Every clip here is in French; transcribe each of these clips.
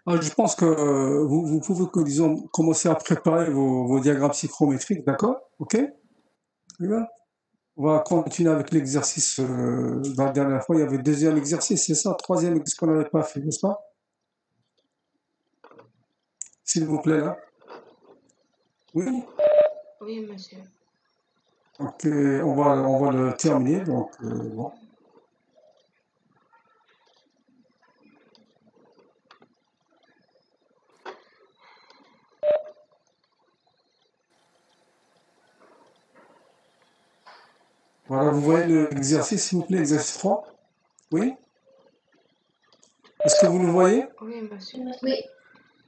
Je pense que vous pouvez, disons, commencer à préparer vos diagrammes psychrométriques, d'accord? Ok? Bien. On va continuer avec l'exercice. La dernière fois, il y avait le deuxième exercice, c'est ça? Troisième exercice qu'on n'avait pas fait, n'est-ce pas? S'il vous plaît, là. Oui? Oui, monsieur. Ok, on va le terminer, donc bon. Voilà, vous voyez l'exercice, s'il vous plaît, exercice 3? Oui? Est-ce que vous le voyez? Oui, monsieur. Oui.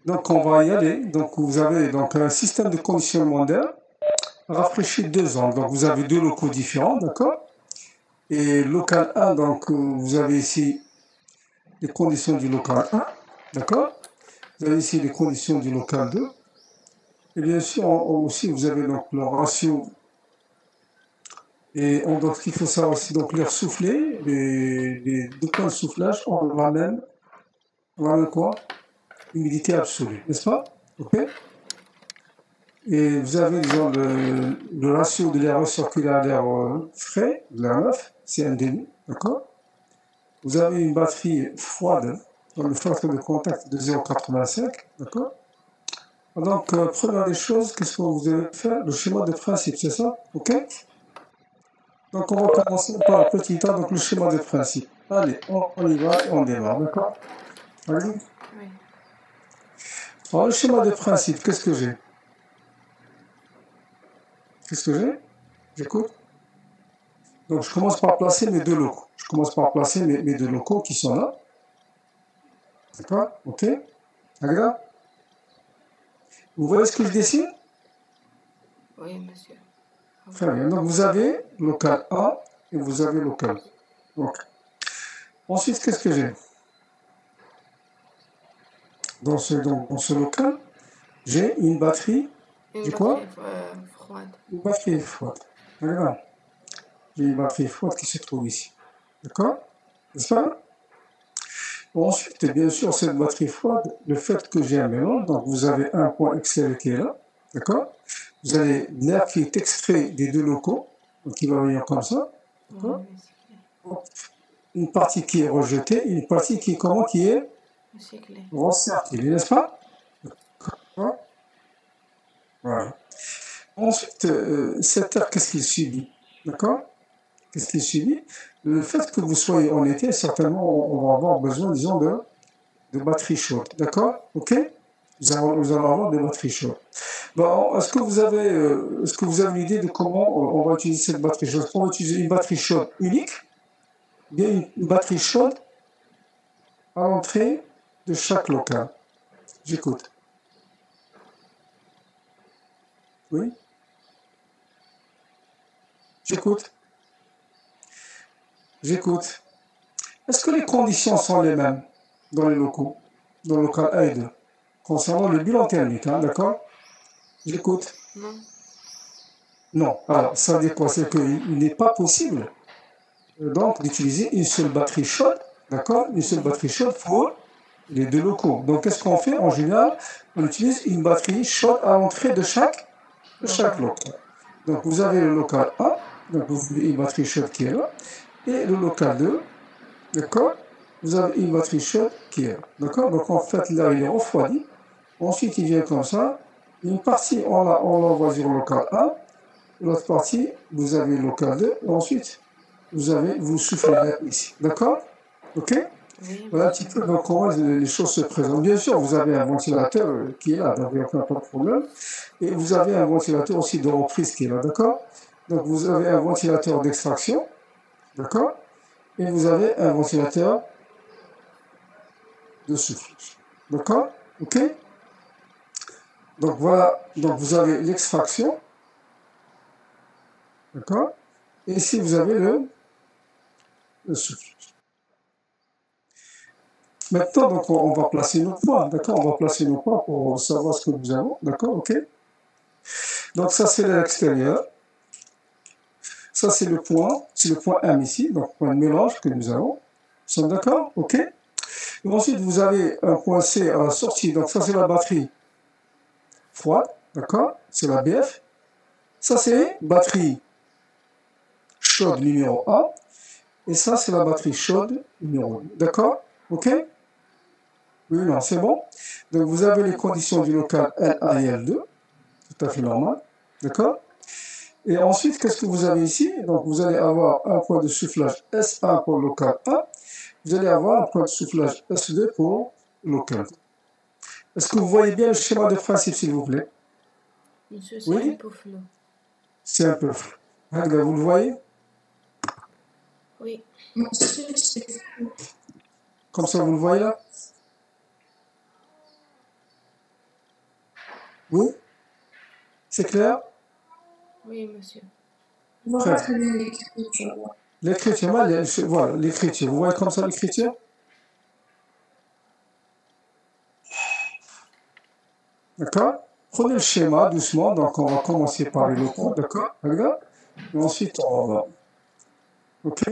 Donc, on va y aller. Donc, vous avez donc un système de conditionnement d'air rafraîchi 2 angles. Donc, vous avez 2 locaux différents, d'accord? Et local 1, donc, vous avez ici les conditions du local 1, d'accord? Vous avez ici les conditions du local 2. Et bien sûr, aussi, vous avez donc le ratio. Et donc, ce qu'il faut savoir aussi, donc, l'air soufflé, les 2 points de soufflage ont la même quoi? Humidité absolue, n'est-ce pas? Ok? Et vous avez, disons, le ratio de l'air recirculaire à l'air frais, de l'air neuf, c'est 1,5, d'accord? Vous avez une batterie froide dans le facteur de contact de 0,85, d'accord? Donc, première des choses, qu'est-ce que vous allez faire? Le schéma de principe, c'est ça? Ok? Donc, on va commencer par un petit A, donc le schéma de principe. Allez, on y va et on démarre, d'accord? Allez. Oui. Alors, le schéma de principe, qu'est-ce que j'ai? Qu'est-ce que j'ai? J'écoute. Donc, je commence par placer mes 2 locaux. Je commence par placer mes 2 locaux qui sont là. D'accord? Ok? Regarde. Vous voyez ce que je dessine? Oui, monsieur. Très bien. Donc, vous avez local A et vous avez local B. Donc, ensuite, qu'est-ce que j'ai? Dans ce local, j'ai une batterie. Une J'ai quoi? batterie froide. Une batterie froide. Regarde. J'ai une batterie froide qui se trouve ici. D'accord? N'est-ce pas? Ensuite, bien sûr, cette batterie froide, le fait que j'ai un mélange, donc vous avez un point extérieur qui est là, d'accord? Vous avez l'air qui est extrait des 2 locaux, donc il va venir comme ça, d'accord? Une partie qui est rejetée, une partie qui est comment? Qui est recirculée, n'est-ce pas? Voilà. Ensuite, cet air, qu'est-ce qu'il subit? D'accord? Qu'est-ce qu'il subit? Le fait que vous soyez en été, certainement, on va avoir besoin, disons, de batteries chaudes. D'accord? Ok? Nous allons avoir des batteries chaudes. Bon, est-ce que vous avez une idée de comment on va utiliser cette batterie chaude? Est-ce qu'on va utiliser une batterie chaude unique? Bien une batterie chaude à l'entrée de chaque local. J'écoute. Oui? J'écoute. J'écoute. Est-ce que les conditions sont les mêmes dans les locaux, dans le local 1 et 2, concernant le bilan thermique, hein, d'accord? J'écoute. Non. Non. Alors, ça veut dire quoi? C'est qu'il n'est pas possible donc d'utiliser une seule batterie chaude, d'accord? Une seule batterie chaude pour les 2 locaux. Donc, qu'est-ce qu'on fait? En général, on utilise une batterie chaude à l'entrée de chaque local. Donc, vous avez le local 1, donc vous avez une batterie chaude qui est là, et le local 2, d'accord? Vous avez une batterie chaude qui est là, d'accord? Donc, en fait, là, il est refroidi. Ensuite, il vient comme ça. Une partie, on l'envoie sur le local 1. L'autre partie, vous avez le local 2. Et ensuite, vous soufflez ici. D'accord? Ok? Oui, Voilà un petit peu donc, comment les choses se présentent. Bien sûr, vous avez un ventilateur qui est là, donc il n'y a pas de problème. Et vous avez un ventilateur aussi de reprise qui est là, d'accord? Donc vous avez un ventilateur d'extraction, d'accord? Et vous avez un ventilateur de soufflage. D'accord? Ok? Donc voilà, donc vous avez l'extraction, d'accord? Et ici vous avez le soufflage. Maintenant, donc, on va placer nos points, d'accord? On va placer nos points pour savoir ce que nous avons, d'accord? Ok? Donc ça, c'est l'extérieur. Ça, c'est le point M ici, donc point de mélange que nous avons. Nous sommes d'accord? Ok? Et ensuite, vous avez un point C à la sortie. Donc ça, c'est la batterie froide, d'accord? C'est la BF. Ça, c'est batterie chaude numéro A. Et ça, c'est la batterie chaude numéro 2. D'accord? OK? Oui, non, c'est bon? Donc, vous avez les conditions du local LA et L2. Tout à fait normal. D'accord? Et ensuite, qu'est-ce que vous avez ici? Donc, vous allez avoir un point de soufflage S1 pour le local A. Vous allez avoir un point de soufflage S2 pour le local. Est-ce que vous voyez bien le schéma de principe, s'il vous plaît? Monsieur, c'est Oui? un peu flou. C'est un peu flou. Regardez, vous le voyez? Oui. Comme ça, vous le voyez là? Oui? C'est clair? Oui, monsieur. Très bien. L'écriture, voilà, l'écriture. Vous voyez comme ça l'écriture? D'accord? Prenez le schéma doucement. Donc, on va commencer par les locaux. D'accord? Regarde. Et ensuite, on va. OK?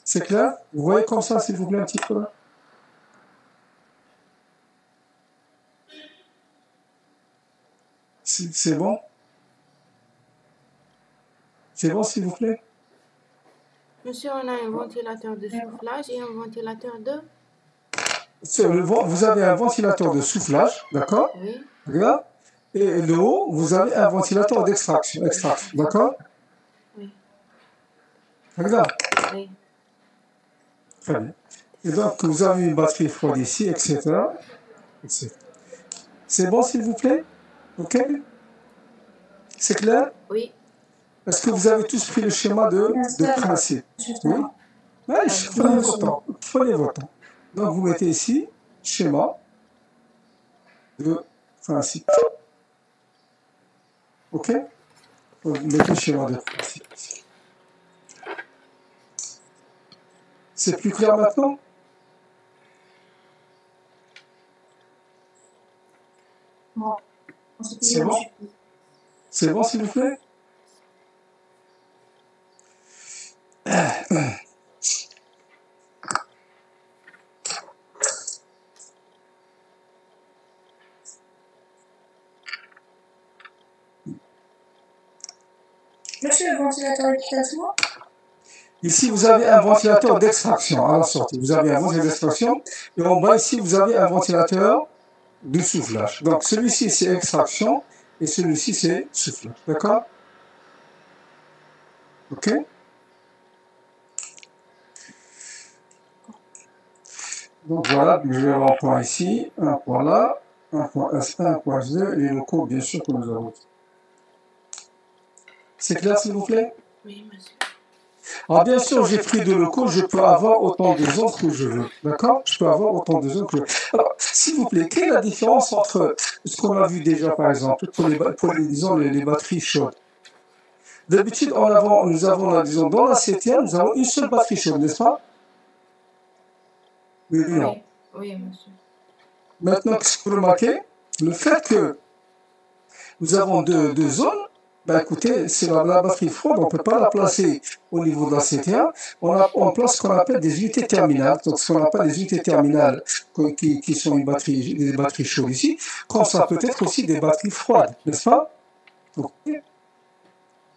C'est clair? Vous voyez comme ça, s'il vous plaît, un petit peu là? C'est bon? C'est bon, s'il vous plaît? Monsieur, on a un ventilateur de soufflage et un ventilateur de... Vous avez un ventilateur de soufflage, d'accord? Oui. Regarde. Et le haut, vous avez un ventilateur d'extraction, d'accord? Oui. Regarde. Oui. Très bien. Et donc, vous avez une batterie froide ici, etc. C'est bon, s'il vous plaît? OK? C'est clair? Oui. Est-ce que vous avez tous pris le schéma de principe? Oui? Ouais, prenez votre temps. Prenez votre temps. Donc, vous mettez ici, schéma de principe. OK? Vous mettez le schéma de principe. C'est plus clair maintenant? C'est bon? C'est bon, s'il vous plaît? Monsieur, le ventilateur d'extraction? Ici, vous avez un ventilateur d'extraction à la sortie. Vous avez un ventilateur d'extraction. Et en bas, ici, vous avez un ventilateur de soufflage. Donc, celui-ci, c'est extraction. Et celui-ci, c'est soufflage. D'accord? OK? Donc, voilà. Je vais avoir un point ici, un point là, un point S1, un point S2, et les locaux, bien sûr, que nous avons. C'est clair, s'il vous plaît? Oui, monsieur. Alors, bien sûr, j'ai pris deux locaux, je peux avoir autant de zones que je veux. D'accord? Je peux avoir autant de zones que je veux. Alors, s'il vous plaît, quelle est la différence entre ce qu'on a vu déjà, par exemple, pour disons, les batteries chaudes? D'habitude, nous avons, disons, dans la CTM, nous avons une seule batterie chaude, n'est-ce pas? Oui, non. Oui. Oui, monsieur. Maintenant, qu'est-ce que vous remarquez? Le fait que nous avons deux zones, ben écoutez, c'est la batterie froide, on ne peut pas la placer au niveau de la CTA. On place ce qu'on appelle des unités terminales. Donc, ce qu'on appelle des unités terminales qui sont des batteries chaudes ici, comme ça peut être aussi des batteries froides, n'est-ce pas?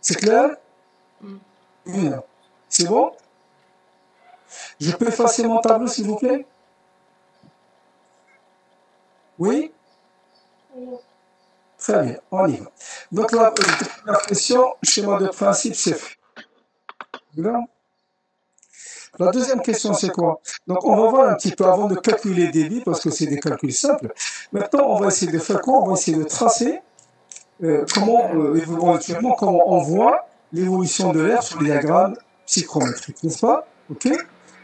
C'est clair? Oui. C'est bon? Je peux effacer mon tableau, s'il vous plaît? Oui? Très bien, on y va. Donc, la question, schéma de principe, c'est fait. La deuxième question, c'est quoi? Donc, on va voir un petit peu avant de calculer les débits, parce que c'est des calculs simples. Maintenant, on va essayer de faire quoi? On va essayer de tracer éventuellement, comment on voit l'évolution de l'air sur le diagramme psychrométrique, n'est-ce pas? OK?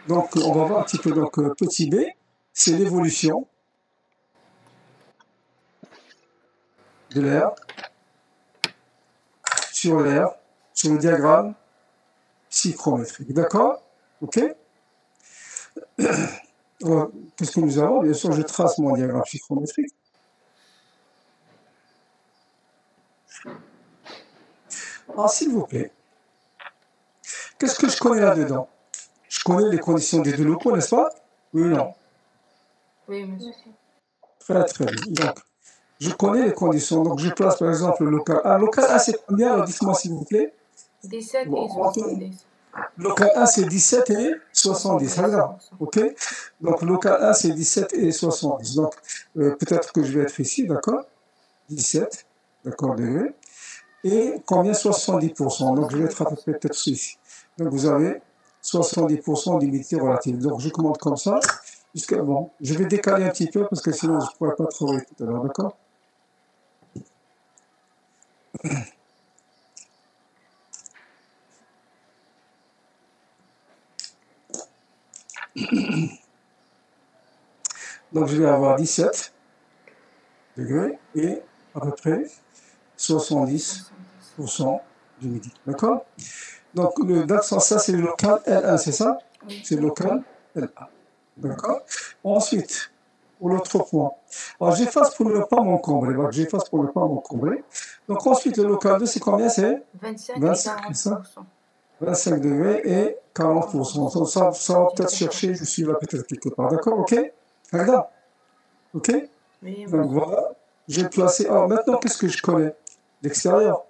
Donc, on va voir un petit peu. Donc, petit b, c'est l'évolution de l'air sur le diagramme psychrométrique. D'accord? OK? Qu'est-ce que nous avons? Bien sûr, je trace mon diagramme psychrométrique. Ah, s'il vous plaît. Qu'est-ce que je connais là-dedans? Je connais les conditions des deux locaux, n'est-ce pas? Oui ou non? Oui, monsieur. Très très bien. Donc, je connais les conditions. Donc, je place par exemple le local A. Local A, c'est combien? Alors, dites-moi s'il vous plaît. 17 Bon, et 70. local A, c'est 17 et 70. Regarde. OK? Donc, local A, c'est 17 et 70. Donc, peut-être que je vais être ici, d'accord? 17, d'accord, degrés. Et combien? 70%. Donc, je vais être à peu près peut-être ici. Donc, vous avez 70% d'humidité relative. Donc, je commande comme ça. Jusqu'à, bon, je vais décaler un petit peu parce que sinon, je ne pourrais pas travailler tout à l'heure, d'accord? Donc, je vais avoir 17 degrés et à peu près 70% d'humidité. D'accord? Donc, ça, c'est le local L1, c'est ça? C'est le local L1. D'accord? Ensuite, pour l'autre point. Alors, j'efface pour ne pas m'encombrer. Donc, j'efface pour ne pas m'encombrer. Donc, ensuite, le local 2, c'est combien? C'est 25 et 25, c'est ça? 40%. 25 degrés et 40%. Ça va peut-être chercher, je suis là peut-être quelque part. D'accord? OK? Regarde. OK? Oui, Donc voilà, j'ai placé. Alors maintenant, qu'est-ce que je connais? L'extérieur.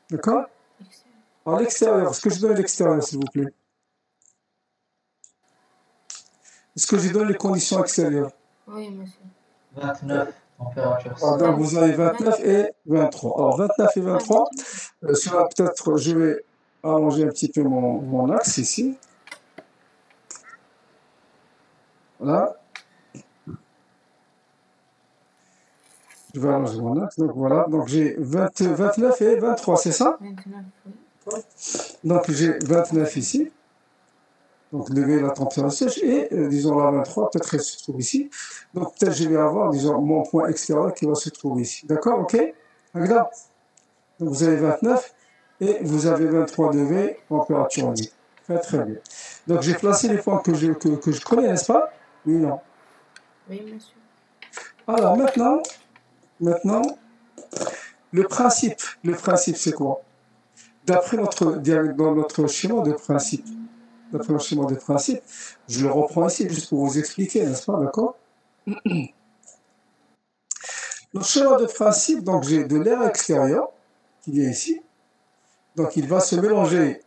D'accord? Alors l'extérieur, est-ce que je donne l'extérieur, s'il vous plaît? Est-ce que je donne les conditions extérieures? Oui, monsieur. 29, température. Donc vous avez 29 et 23. Alors 29 et 23, cela peut-être, je vais allonger un petit peu mon axe ici. Voilà. Je vais allonger mon axe. Donc voilà, donc j'ai 29 et 23, c'est ça? 29, oui. Donc j'ai 29 ici. Donc degré la température sèche et disons la 23, peut-être qu'elle se trouve ici. Donc peut-être je vais avoir disons mon point extérieur qui va se trouver ici. D'accord? OK? Regarde. Donc vous avez 29 et vous avez 23 degrés température en vie. Très très bien. Donc j'ai placé les points que je connais, n'est-ce pas? Oui, non. Oui, monsieur. Alors maintenant, le principe c'est quoi? D'après notre schéma de principe, je le reprends ici juste pour vous expliquer, n'est-ce pas, d'accord? Le schéma de principe, donc j'ai de l'air extérieur qui vient ici, donc il va se mélanger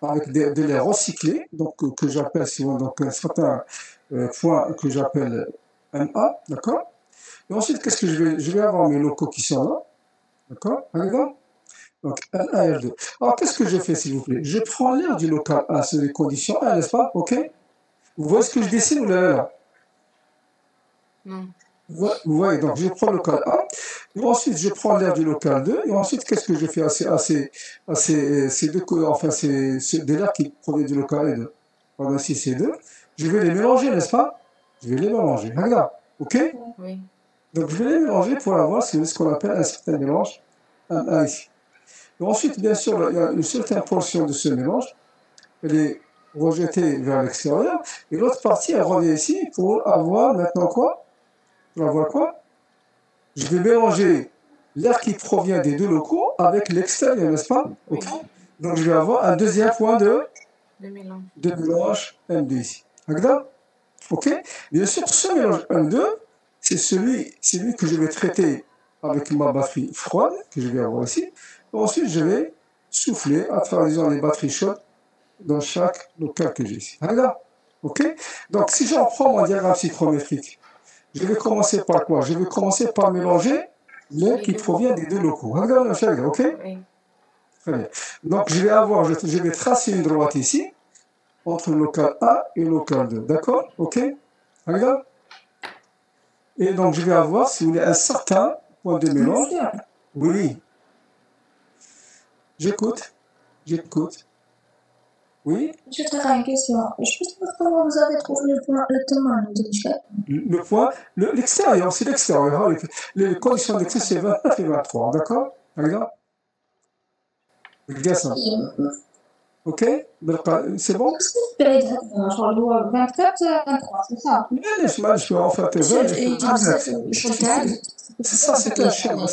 avec de l'air recyclé, donc que j'appelle donc un certain point que j'appelle MA, d'accord? Et ensuite, qu'est-ce que je vais avoir mes locaux qui sont là, d'accord? Donc, L1 et L2. Alors, qu'est-ce que je fais, s'il vous plaît? Je prends l'air du local 1, c'est les conditions 1, n'est-ce pas? OK? Vous voyez ce que je dessine ou là? Non. Vous voyez, donc je prends le local 1, et ensuite je prends l'air du local 2, et ensuite qu'est-ce que je fais à ces deux, enfin de l'air qui provient du local 2, pardon, ici c'est 2, je vais les mélanger, n'est-ce pas? Je vais les mélanger, regarde, ok? Oui. Donc je vais les mélanger pour avoir ce qu'on appelle un certain mélange, un ici. Et ensuite, bien sûr, il y a une certaine portion de ce mélange, elle est rejetée vers l'extérieur, et l'autre partie, elle revient ici pour avoir maintenant quoi? Pour avoir quoi? Je vais mélanger l'air qui provient des deux locaux avec l'extérieur, n'est-ce pas? Okay. Donc je vais avoir un deuxième point de mélange M2 ici. D'accord? Ok? Bien sûr, ce mélange M2, c'est celui que je vais traiter avec ma batterie froide, que je vais avoir ici. Et ensuite, je vais souffler à travers disons, les batteries chaudes dans chaque local que j'ai ici. D'accord? Ok? Donc si je reprends mon diagramme psychrométrique, je vais commencer par quoi? Je vais commencer par mélanger l'air qui provient des deux locaux. Regarde le chèque, ok? Oui. Très bien. Donc je vais tracer une droite ici, entre le local A et le local 2. D'accord? Ok? Regarde. Et donc je vais avoir, si vous voulez, un certain point de mélange. Oui. J'écoute. Oui? Je te ferai une question. Je peux savoir comment vous avez trouvé le témoin Le point, l'extérieur, c'est l'extérieur. Les conditions d'accès, c'est 29 et 23. D'accord? Regarde. Regarde ça. Ok? C'est bon? شغل هو 24 23 c'est ça. معلش en fait c'est ça, c'est un schéma.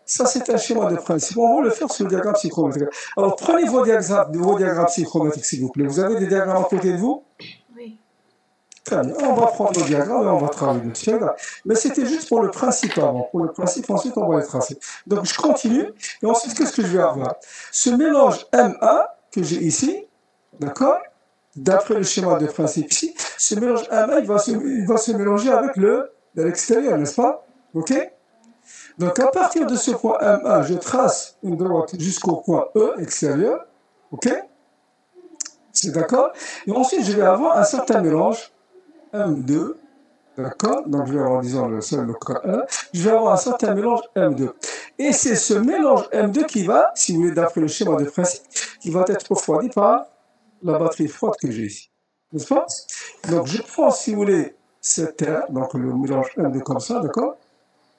Ça, c'est un schéma de principe. On va le faire sur le diagramme psychrométrique. Alors, prenez vos diagrammes psychrométriques, s'il vous plaît. Vous avez des diagrammes à côté de vous? Oui. Très bien. On va prendre le diagramme et on va travailler dessus. Mais c'était juste pour le principe avant. Pour le principe, ensuite, on va les tracer. Donc, je continue. Et ensuite, qu'est-ce que je vais avoir? Ce mélange MA que j'ai ici, d'accord? D'après le schéma de principe ici, ce mélange MA, il va se mélanger avec l'extérieur, n'est-ce pas? OK? Donc, à partir de ce point MA, je trace une droite jusqu'au point E extérieur. OK? C'est d'accord? Et ensuite, je vais avoir un certain mélange M2. D'accord? Donc, je vais avoir, disons, le seul local 1. Je vais avoir un certain mélange M2. Et c'est ce mélange M2 qui va, si vous voulez, d'après le schéma de principe, qui va être refroidi par la batterie froide que j'ai ici. N'est-ce pas? Donc, je prends, si vous voulez, cette terre, donc le mélange M2 comme ça, d'accord?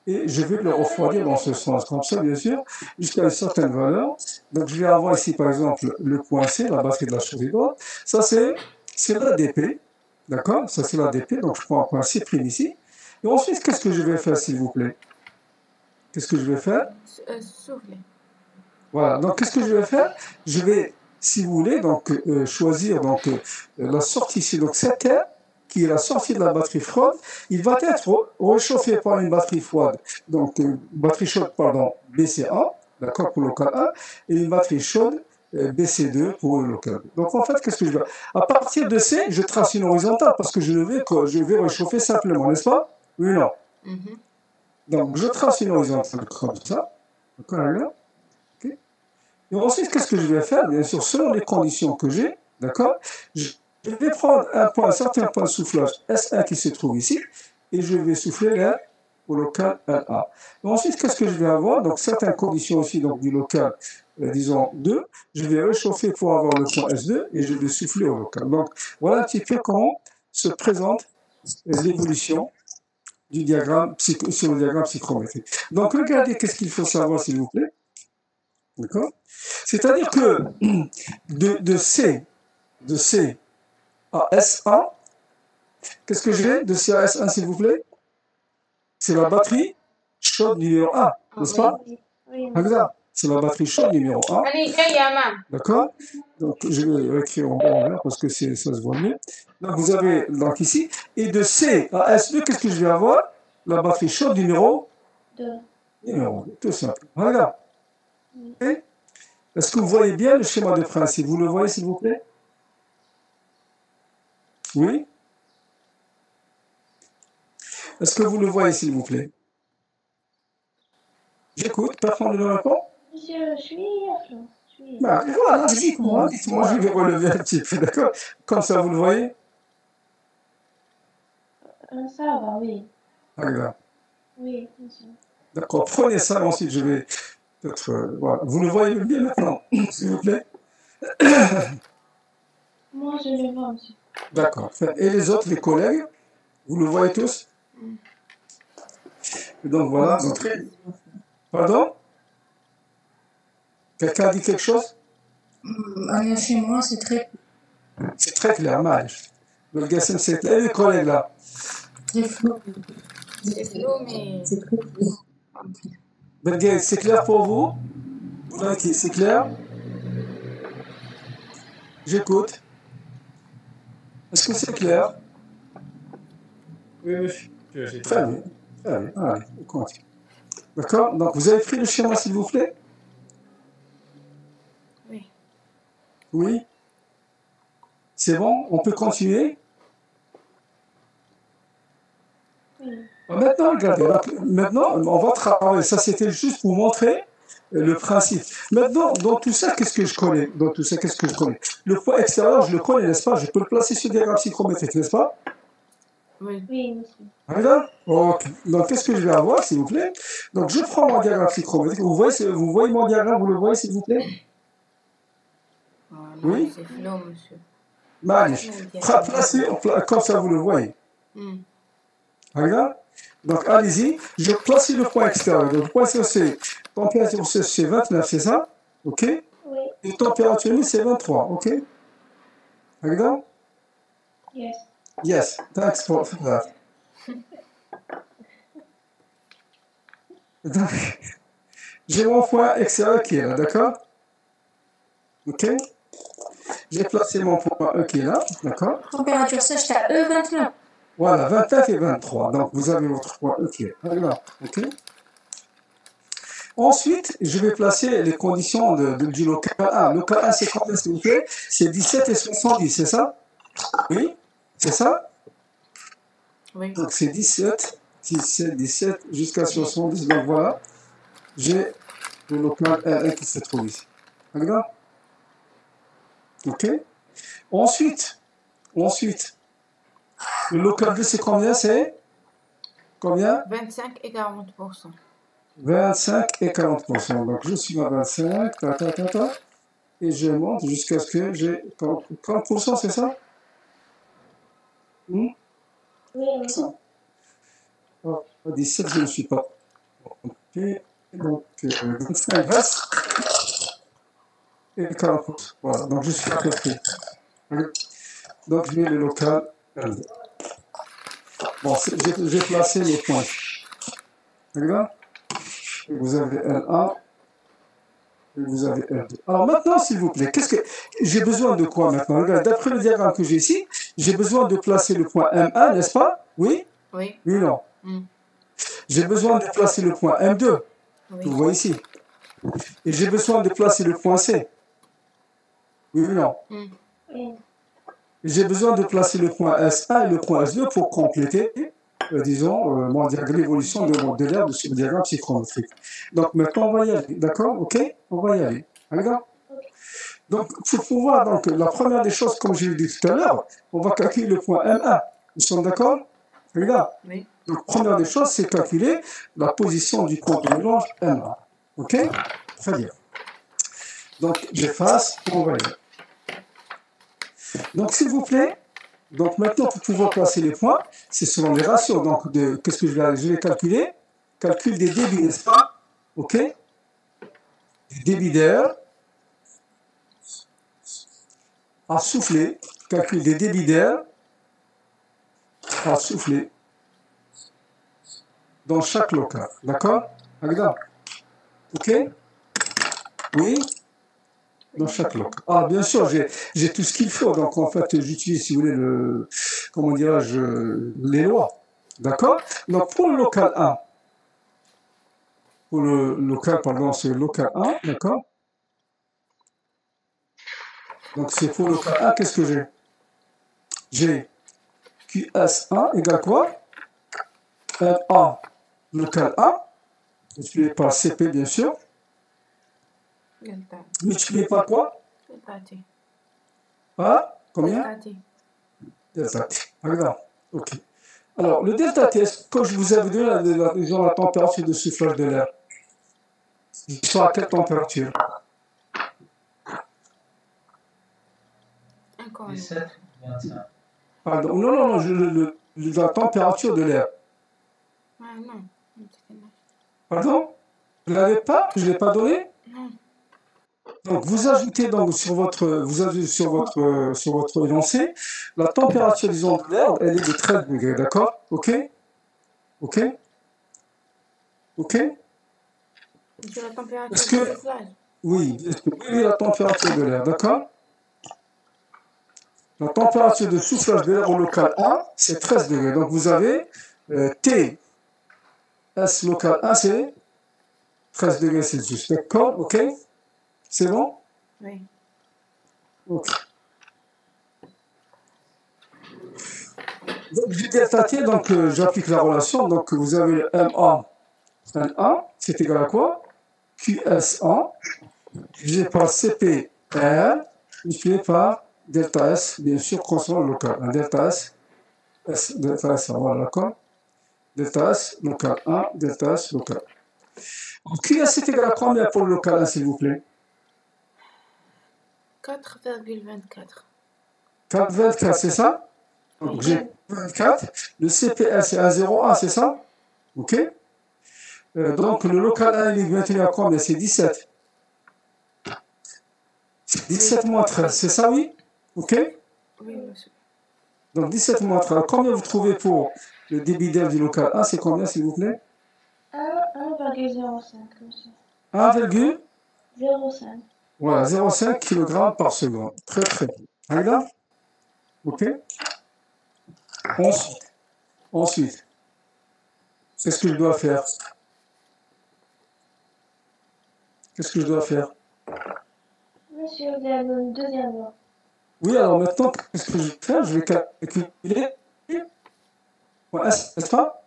Et je vais le refroidir dans ce sens, comme ça, bien sûr, jusqu'à une certaine valeur. Donc, je vais avoir ici, par exemple, le point C, la batterie de la chaussée droite. Ça, c'est l'ADP. D'accord? Ça, c'est l'ADP. Donc, je prends un point C' ici. Et ensuite, qu'est-ce que je vais faire, s'il vous plaît? Qu'est-ce que je vais faire? Souffler. Voilà. Donc, qu'est-ce que je vais faire? Je vais, si vous voulez, donc, choisir donc, la sortie ici. Donc, cette terre, qui est la sortie de la batterie froide, il va être réchauffé par une batterie froide. Donc, batterie chaude, pardon, BCA, d'accord, pour le local 1, et une batterie chaude, BC2 pour le local. Donc, en fait, qu'est-ce que je vais? À partir de C, je trace une horizontale parce que je vais réchauffer simplement, n'est-ce pas? Oui ou non? Donc, je trace une horizontale comme ça. D'accord, là. Okay. Et ensuite, qu'est-ce que je vais faire? Bien sûr, selon les conditions que j'ai, d'accord, je vais prendre un certain point de soufflage S1 qui se trouve ici, et je vais souffler là au local 1A. Et ensuite, qu'est-ce que je vais avoir? Donc, certaines conditions aussi donc, du local, disons 2, je vais réchauffer pour avoir le point S2, et je vais souffler au local. Donc, voilà un petit peu comment se présente l'évolution du diagramme, sur le diagramme psychrométrique. Donc, regardez qu'est-ce qu'il faut savoir, s'il vous plaît. D'accord? C'est-à-dire que de C à S1, qu'est-ce que j'ai de C à S1, s'il vous plaît? C'est la batterie chaude numéro 1, n'est-ce pas? Regarde, c'est la batterie chaude numéro 1. D'accord? Donc, je vais écrire en vert parce que ça se voit mieux. Donc, vous avez donc ici. Et de C à S2, qu'est-ce que je vais avoir? La batterie chaude numéro 2. Numéro 2, tout simple. Regarde. Okay? Est-ce que vous voyez bien le schéma de principe? Vous le voyez, s'il vous plaît? Oui? Est-ce que vous le voyez, s'il vous plaît? J'écoute, personne ne le répond? Monsieur, je suis Bah, voilà, dites-moi, je vais relever un petit peu, d'accord? Comme ça, vous le voyez? Ça va, oui. Regarde. Oui, monsieur. D'accord, prenez ça, ensuite je vais peut-être... voilà. Vous le voyez bien maintenant, s'il vous plaît? Moi, je le vois, monsieur. D'accord. Et les autres, les collègues, vous le voyez tous? Et donc voilà. Donc... Pardon? Quelqu'un a dit quelque chose? Chez moi, c'est très... C'est très clair, Maïch. Le Gassem, c'est clair. Et les collègues là? Très flou. C'est flou, mais... C'est très flou. Belgay, c'est clair pour vous? C'est clair? J'écoute. Est-ce que c'est clair? Oui, oui. Très bien. Très bien. Allez, on continue. D'accord? Donc, vous avez pris le schéma, s'il vous plaît? Oui. Oui? C'est bon? On peut continuer? Maintenant, regardez. Maintenant, on va travailler. Ça, c'était juste pour montrer le principe. Maintenant, dans tout ça, qu'est-ce que je connais? Dans tout ça, qu'est-ce que je connais? Le point extérieur, je le connais, n'est-ce pas? Je peux le placer sur le diagramme psychrométrique, n'est-ce pas? Oui. Oui, monsieur. Regarde. Ok. Donc, qu'est-ce que je vais avoir, s'il vous plaît? Donc, je prends mon diagramme psychrométrique. Vous voyez mon diagramme? Vous le voyez, s'il vous plaît? Oui? C'est flou, monsieur. Magnifique. Placez, comme ça, vous le voyez. Regarde. Donc, allez-y. Je place le point extérieur. Donc, le point extérieur, c'est température c'est 29, c'est ça? OK? Oui. Et température, c'est 23. OK? Regarde. Yes. Yes. Thanks for that. Donc, j'ai mon point extérieur qui est là, d'accord? OK? J'ai placé mon point E qui est là, d'accord? Température sèche, t'as E29. Voilà, 29 et 23. Donc, vous avez votre point E. Alors, OK. Ensuite, je vais placer les conditions du local 1. Local 1, c'est combien, s'il vous plaît? C'est 17 et 70, c'est ça? Oui? C'est ça? Oui. Donc, c'est 17 jusqu'à 70. Donc, voilà. J'ai le local R1 qui se trouve ici. D'accord? OK. Ensuite, le local 2, c'est combien? C'est combien? 25 et 40%. 25 et 40%. Donc, je suis à 25, et je monte jusqu'à ce que j'ai 40%, c'est ça? Oui, Oh, 17, je ne suis pas. OK. Donc, 25 reste et 40%. Voilà, donc je suis à peu près. Donc, je mets le local L2. Bon, j'ai placé les points. D'accord? Vous avez L1 et vous avez L2. Alors maintenant, s'il vous plaît, qu'est-ce que j'ai besoin de quoi maintenant? Regardez, d'après le diagramme que j'ai ici, j'ai besoin de placer le point M1, n'est-ce pas? Oui? Oui. Oui ou non? J'ai besoin de placer le point M2. Oui. Vous voyez ici. Et j'ai besoin de placer le point C. Oui ou non? J'ai besoin de placer le point S1 et le point S2 pour compléter, disons, l'évolution de l'air de ce diagramme psychrométrique. Donc maintenant, on va y aller. D'accord? OK? On va y aller. D'accord? Donc, pour pouvoir, donc, la première des choses, comme je l'ai dit tout à l'heure, on va calculer le point M1. Nous sommes d'accord? Regarde. Oui. Donc, première des choses, c'est calculer la position du point de mélange M1. OK? Très bien. Donc, j'efface, on va y aller. Donc, s'il vous plaît, donc maintenant, pour pouvoir placer les points, c'est selon les ratios. Donc, qu'est-ce que je vais calculer? Calcul des débits, n'est-ce pas? OK? Des débits d'air à souffler. Calcul des débits d'air à souffler dans chaque local. D'accord? Regarde. OK? Oui? Dans chaque local. Ah, bien sûr, j'ai tout ce qu'il faut. Donc, en fait, j'utilise, si vous voulez, comment dirais-je, les lois. D'accord? Donc, pour le local 1, pour le local, pardon, c'est le local 1, d'accord? Donc, c'est pour le local 1, qu'est-ce que j'ai? J'ai QS1 égale quoi? MA, local 1, multiplié par CP, bien sûr. Delta. Multiplié par quoi? Delta T. Par combien? Delta T. Delta T. Regarde. OK. Alors, le delta T, comme je vous avais donné la température de soufflage de l'air, il sera à quelle température? Encore 17, 25. Pardon, non, la température de l'air. Ah non. Pardon? Vous ne l'avez pas? Je ne l'ai pas donné? Non. Donc, vous ajoutez donc sur votre énoncé, la température, disons, de l'air, elle est de 13 degrés, d'accord? OK? OK? OK? Sur la température Est-ce que- de soufflage. Oui, oui, la température de l'air, d'accord? La température de soufflage de l'air au local 1, c'est 13 degrés. Donc, vous avez T, S local 1, c'est 13 degrés Celsius. D'accord? OK? C'est bon? Oui. OK. Donc, j'ai delta T, donc j'applique la relation. Donc, vous avez le MA, N1, c'est égal à quoi? QS1, divisé par CPR, multiplié par delta S, bien sûr, concernant le local. Un delta S, delta S, voilà, d'accord? Delta S, local 1, delta S, local. QS, c'est égal à combien pour le local 1, s'il vous plaît? 4,24. 4,24, c'est ça? Donc, j'ai 24. Le CPR, c'est 1,01, c'est ça? OK? Donc, le local 1, il est maintenu à combien? C'est 17. 17 moins 13, c'est ça, oui? OK? Oui, monsieur. Donc, 17 moins 13. Combien vous trouvez pour le débit d'air du local 1? C'est combien, s'il vous plaît? 1,05, monsieur. 1,05. 0,5. Voilà, 0,5 kg par seconde. Très, très bien. Regarde. OK? Ensuite, Ensuite, qu'est-ce que je dois faire? Qu'est-ce que je dois faire? Monsieur, vous avez une deuxième loi. Oui, alors maintenant, qu'est-ce que je vais faire? Je vais calculer point S, n'est-ce pas?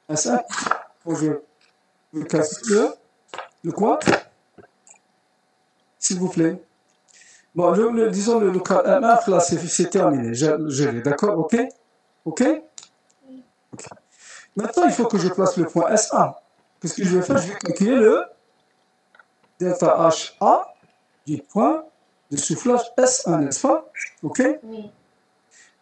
S1, je vais calculer le quoi? S'il vous plaît. Bon, disons le cas M1, là, c'est terminé. Je l'ai, d'accord? OK? OK? OK. Maintenant, il faut que je place le point S1. Qu'est-ce que je vais faire? Je vais calculer le delta HA du point de soufflage S1, n'est-ce pas? OK? Oui.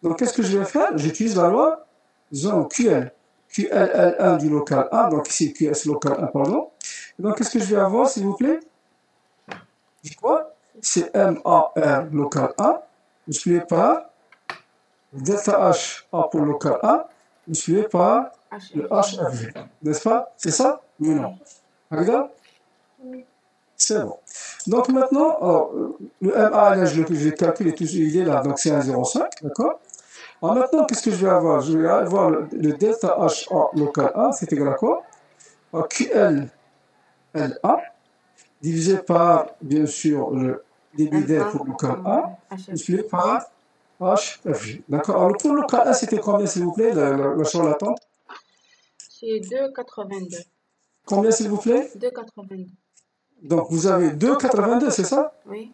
Donc, qu'est-ce que je vais faire? J'utilise la loi, disons, QL. QLL1 du local 1, donc ici QS local 1, pardon. Et donc, qu'est-ce que je vais avoir, s'il vous plaît? C'est quoi? C'est MAR local 1, multiplié par delta HA pour local 1, multiplié par le HFG. N'est-ce pas? C'est ça? Oui ou non? Regarde? C'est bon. Donc maintenant, alors, le MA, là, je le calcule, il est là, donc c'est 1,05, d'accord? Alors maintenant, qu'est-ce que je vais avoir? Je vais avoir le delta HA local 1, c'est égal à quoi? À QL LA, divisé par, bien sûr, le débit d'air pour local 1, multiplié par HFG. D'accord? Alors pour local 1, c'était combien, s'il vous plaît, la chambre latente? C'est 2,82. Combien, s'il vous plaît? 2,82. Donc vous avez 2,82, c'est ça? Oui.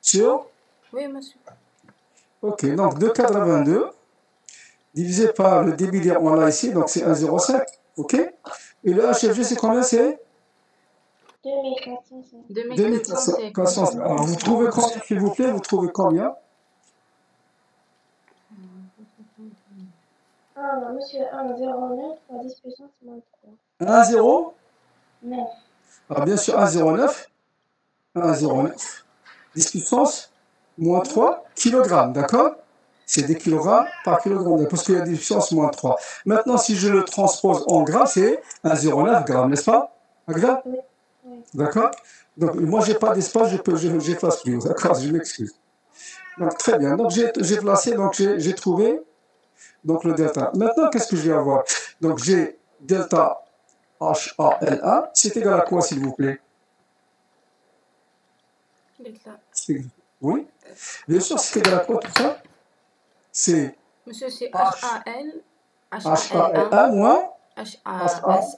Sur? Oui, monsieur. Ok, donc 2,82 divisé par le débit d'air, on l'a ici, donc c'est 1,05. Ok? Et le HFG, c'est combien? C'est 2405. 2400. Alors vous trouvez combien, s'il vous plaît? Vous trouvez combien? Ah non, monsieur, 1,09 à 10 puissance moins 3. 1,0? 9. Alors bien sûr, 1,09. 1,09. 10 puissance moins 3 kg, d'accord? C'est des kilogrammes par kilogramme, parce qu'il y a des puissances moins 3. Maintenant, si je le transpose en grammes, c'est 1,09 grammes, n'est-ce pas? Regarde? D'accord? Donc, moi, je n'ai pas d'espace, j'efface plus, d'accord? Je m'excuse. Donc, très bien. Donc, j'ai placé, donc j'ai trouvé donc, le delta. Maintenant, qu'est-ce que je vais avoir? Donc, j'ai delta HALA, c'est égal à quoi, s'il vous plaît? Oui? Bien sûr, c'est égal à quoi tout ça? C'est Monsieur, c'est HAL, HAL1 moins HAS1.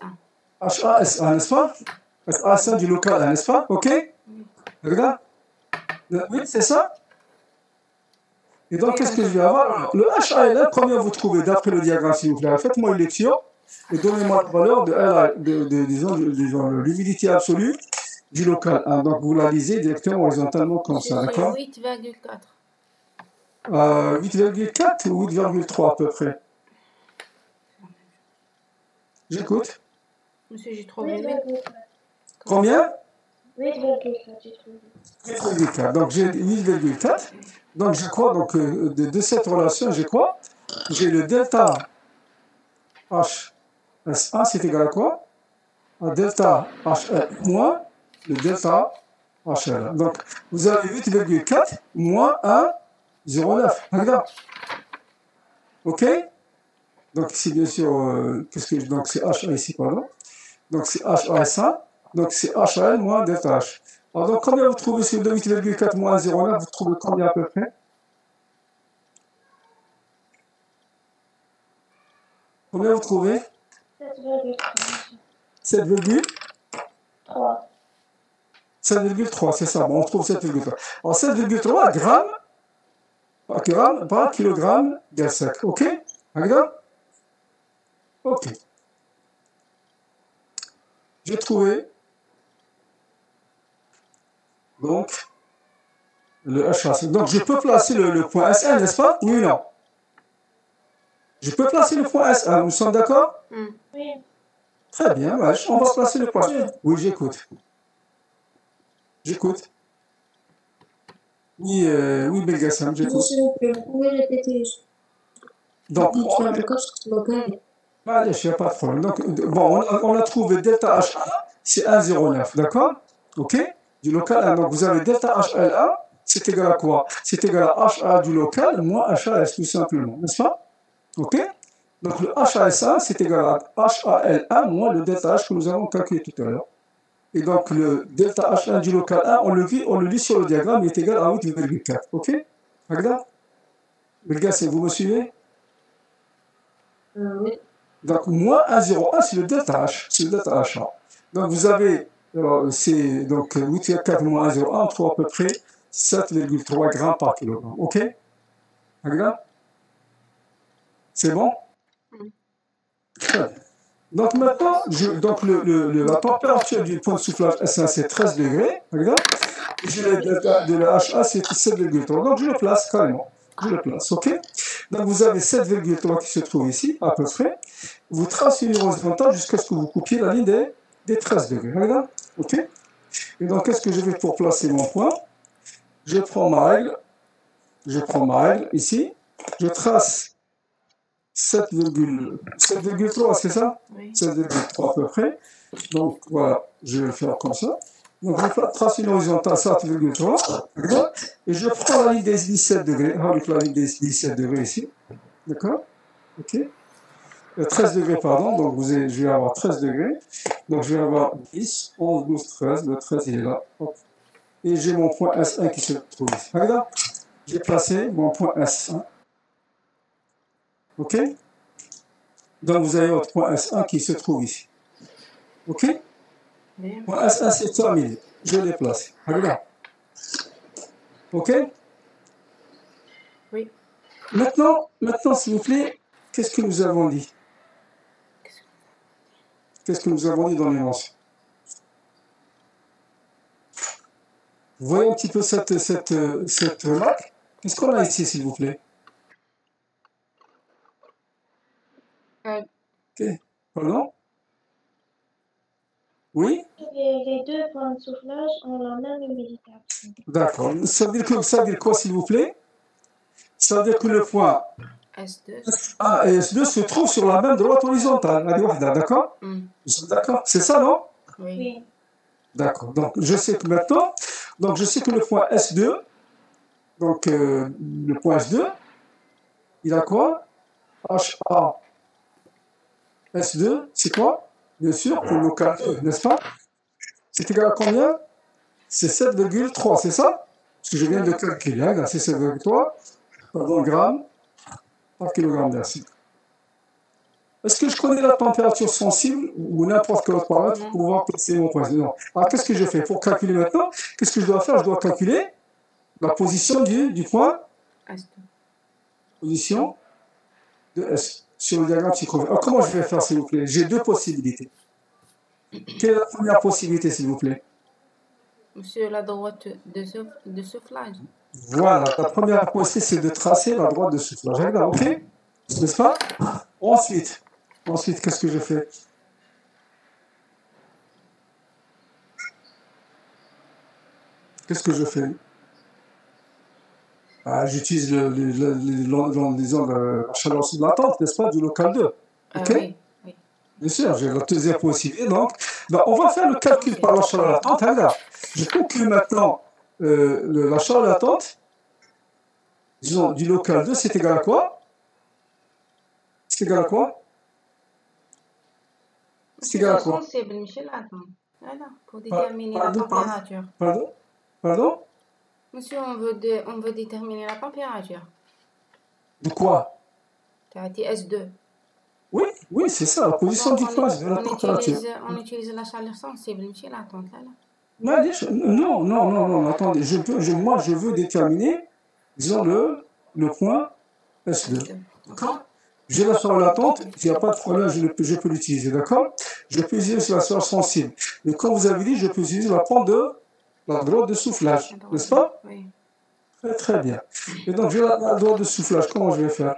HAS1, n'est-ce pas? HAS1 du local 1, n'est-ce pas? OK? Regarde. Oui, c'est ça? Et donc, qu'est-ce que je vais avoir? Le HAL1, combien vous trouvez d'après le diagramme, s'il vous plaît? Faites-moi une lecture et donnez-moi la valeur disons, l'humidité absolue du local 1. Donc, vous la lisez directement horizontalement comme ça, d'accord? 8,4. 8,4 ou 8,3 à peu près? J'écoute. Monsieur, j'ai trouvé 8. Combien? 8,4, j'ai trouvé. 8,4. Donc, j'ai 8,4. Donc, je crois, donc, de cette relation, j'ai quoi? J'ai le delta HS1, c'est égal à quoi? À delta HL moins le delta HL. Donc, vous avez 8,4 moins 1,09. Regarde. OK? Donc, ici, bien sûr, donc c'est HA ici, pardon. Donc, c'est HAS1. Donc, c'est HAL moins delta H. Alors, donc, combien vous trouvez sur 8,4 moins 0,9? Vous trouvez combien à peu près? Combien vous trouvez? 7,3. 7,3. 7,3, c'est ça. Bon, on trouve 7,3. Alors, 7,3 grammes par kilogramme d'air sec. OK? Regarde. OK. J'ai trouvé donc le HAC. Donc, je peux placer le point S1, n'est-ce pas? Oui ou non? Je peux placer le point S1, nous sommes d'accord? Oui. Très bien, ouais, on va placer le point. Oui, j'écoute. J'écoute. Oui, oui, Belgassam, j'écoute. S'il vous plaît, vous pouvez répéter. Donc, allez, je n'ai pas de problème. Donc, bon, on a trouvé delta HA, c'est 1,09, d'accord? OK? Du local 1. Donc, vous avez delta HLA, c'est égal à quoi? C'est égal à HA du local moins HAS, tout simplement, n'est-ce pas? OK? Donc le HAS1, c'est égal à HAL1 moins le delta H que nous avons calculé tout à l'heure. Et donc le delta H1 du local 1, on le lit sur le diagramme, il est égal à 8,4. OK? Regarde. Les gars, vous me suivez? Oui. Donc moins 1,01, c'est le delta H. C'est le delta H1. Donc vous avez, c'est donc 8,4 moins 1,01, on trouve à peu près 7,3 grammes par kilogramme. OK? Regarde. C'est bon? Très bien. Donc maintenant, la température du point de soufflage S1 c'est 13 degrés, regarde, et j'ai le delta de la HA c'est 7,3, donc je le place carrément, je le place, ok? Donc vous avez 7,3 qui se trouve ici, à peu près, vous tracez une horizontale jusqu'à ce que vous coupiez la ligne des 13 degrés, regarde, ok? Et donc qu'est-ce que je vais pour placer mon point? Je prends ma règle ici, je trace 7,3, c'est ça? Oui. 7,3 à peu près. Donc voilà, je vais le faire comme ça. Donc je trace une horizontale 7,3. Et je prends la ligne des 17 degrés. Avec la ligne des 17 degrés ici. D'accord? Ok? 13 degrés, pardon. Donc je vais avoir 13 degrés. Donc je vais avoir 10, 11, 12, 13. Le 13, il est là. Hop. Et j'ai mon point S1 qui se trouve ici. Regarde, j'ai placé mon point S1. OK? Donc vous avez votre point S1 qui se trouve ici. OK? Bien. Point S1 c'est terminé. Je l'ai placé. Regarde. OK? Oui. Maintenant, s'il vous plaît, qu'est-ce que nous avons dit? Qu'est-ce que nous avons dit dans l'énoncé? Vous voyez un petit peu cette remarque? Qu'est-ce qu'on a ici, s'il vous plaît? OK. Pardon? Oui? Les deux points de soufflage ont la même humidité. D'accord. Ça veut dire quoi, s'il vous plaît? Ça veut dire que le point S2. A et S2 se trouvent sur la même droite horizontale. D'accord? Hmm. Nous sommes d'accord? C'est ça, non? Oui. Oui. D'accord. Donc, je sais que maintenant, je sais que le point S2, donc le point S2, il a quoi? HA S2, c'est quoi? Bien sûr, pour le local 2, n'est-ce pas? C'est égal à combien? C'est 7,3, c'est ça? Parce que je viens de calculer, hein, c'est 7,3, pardon, grammes par kilogramme d'air. Est-ce que je connais la température sensible ou n'importe quel autre paramètre pour pouvoir placer mon point? Non. Alors, qu'est-ce que je fais? Pour calculer maintenant, qu'est-ce que je dois faire? Je dois calculer la position du point, S2. position de S sur le diagramme psychologique. Alors, comment je vais faire, s'il vous plaît? J'ai deux possibilités. Quelle est la première possibilité, s'il vous plaît? Monsieur, la droite de soufflage. Voilà, la première possibilité, c'est de tracer la droite de soufflage. Regarde, ok? N'est-ce pas? Ensuite, qu'est-ce que je fais? Qu'est-ce que je fais? J'utilise disons, la chaleur latente, n'est-ce pas, du local 2. Ok? Oui. Oui. Bien sûr, j'ai la deuxième possibilité. Donc, on va faire le calcul par la chaleur latente. Regarde, je calcule maintenant la chaleur latente, disons, du local 2, c'est égal à quoi? C'est égal à quoi? C'est égal à quoi? Sensible, monsieur, l'attente. Voilà, pour déterminer la température. Pardon? Monsieur, on veut déterminer la température. De quoi? Tu as dit S2. Oui, c'est ça, la position du point de la température. On utilise la chaleur sensible, monsieur, l'attente, là. Non, attendez, moi je veux déterminer, disons, le point S2. D'accord? J'ai la chaleur latente, il n'y a pas de problème, je peux l'utiliser, d'accord? Je peux utiliser la chaleur sensible. Mais comme vous avez dit, je peux utiliser la pente de la droite de soufflage, n'est-ce pas? Oui. Très, très bien. Et donc, j'ai la droite de soufflage, comment je vais faire?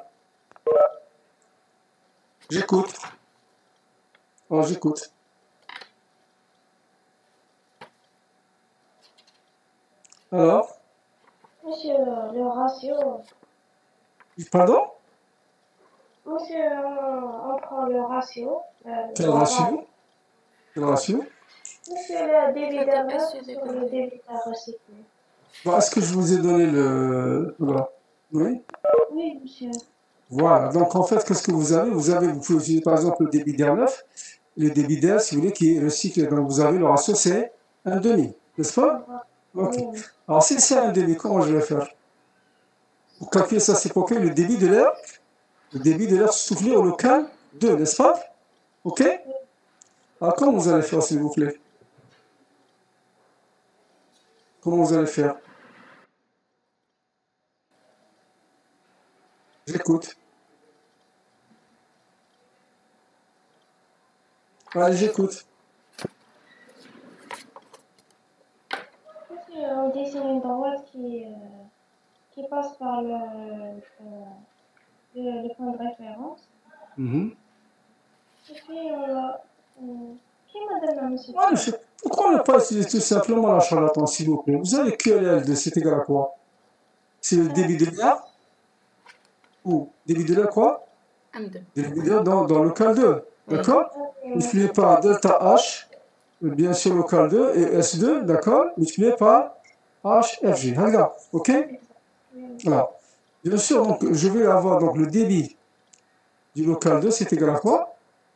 J'écoute. Alors, j'écoute. Alors? Monsieur, le ratio. Pardon? Monsieur, on prend le ratio. Quel ratio? Quel ratio? Monsieur, le débit d'air Faites sur le débit d'air recyclé. Bon, est-ce que je vous ai donné le... Voilà. Oui? Oui, monsieur. Voilà. Donc, en fait, qu'est-ce que vous avez? Vous pouvez utiliser, par exemple, le débit d'air neuf, le débit d'air, si vous voulez, qui est recyclé. Donc, vous avez le ratio, c'est 1,5, n'est-ce pas? Ok. Oui. Alors, si c'est 1,5, comment je vais faire? Pour calculer ça, c'est pour que le débit de l'air, soufflé au local 2, n'est-ce pas? Ok? Alors, comment vous allez faire, s'il vous plaît? Comment vous allez faire? J'écoute. Allez, j'écoute. Monsieur, on dessine une droite qui passe par le point de référence. Mhm. Et puis, qui m'a donné, monsieur? Ah, pourquoi on n'a pas utilisé tout simplement la charlatan, s'il vous plaît? Vous avez QLL2, c'est égal à quoi? C'est le débit de l'air? Ou débit de l'air quoi? M2. Débit de l'air dans local 2, d'accord? Multiplié par delta H, bien sûr local 2, et S2, d'accord? Multiplié par HFG. Regarde, ok? Voilà. Bien sûr, donc, je vais avoir donc, le débit du local 2, c'est égal à quoi?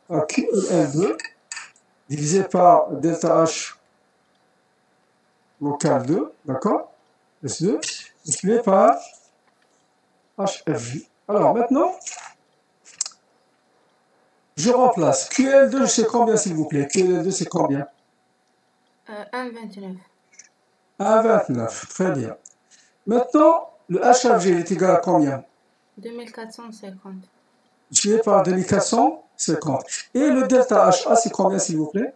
À QL2 divisé par delta H local 2, d'accord? S2, multiplié par HFJ. Alors maintenant, je remplace. QL2, c'est combien s'il vous plaît? QL2, c'est combien? 1,29. 1,29, très bien. Maintenant, le HFG est égal à combien? 2450. Multiplié par 2450. Et le delta HA, c'est combien s'il vous plaît?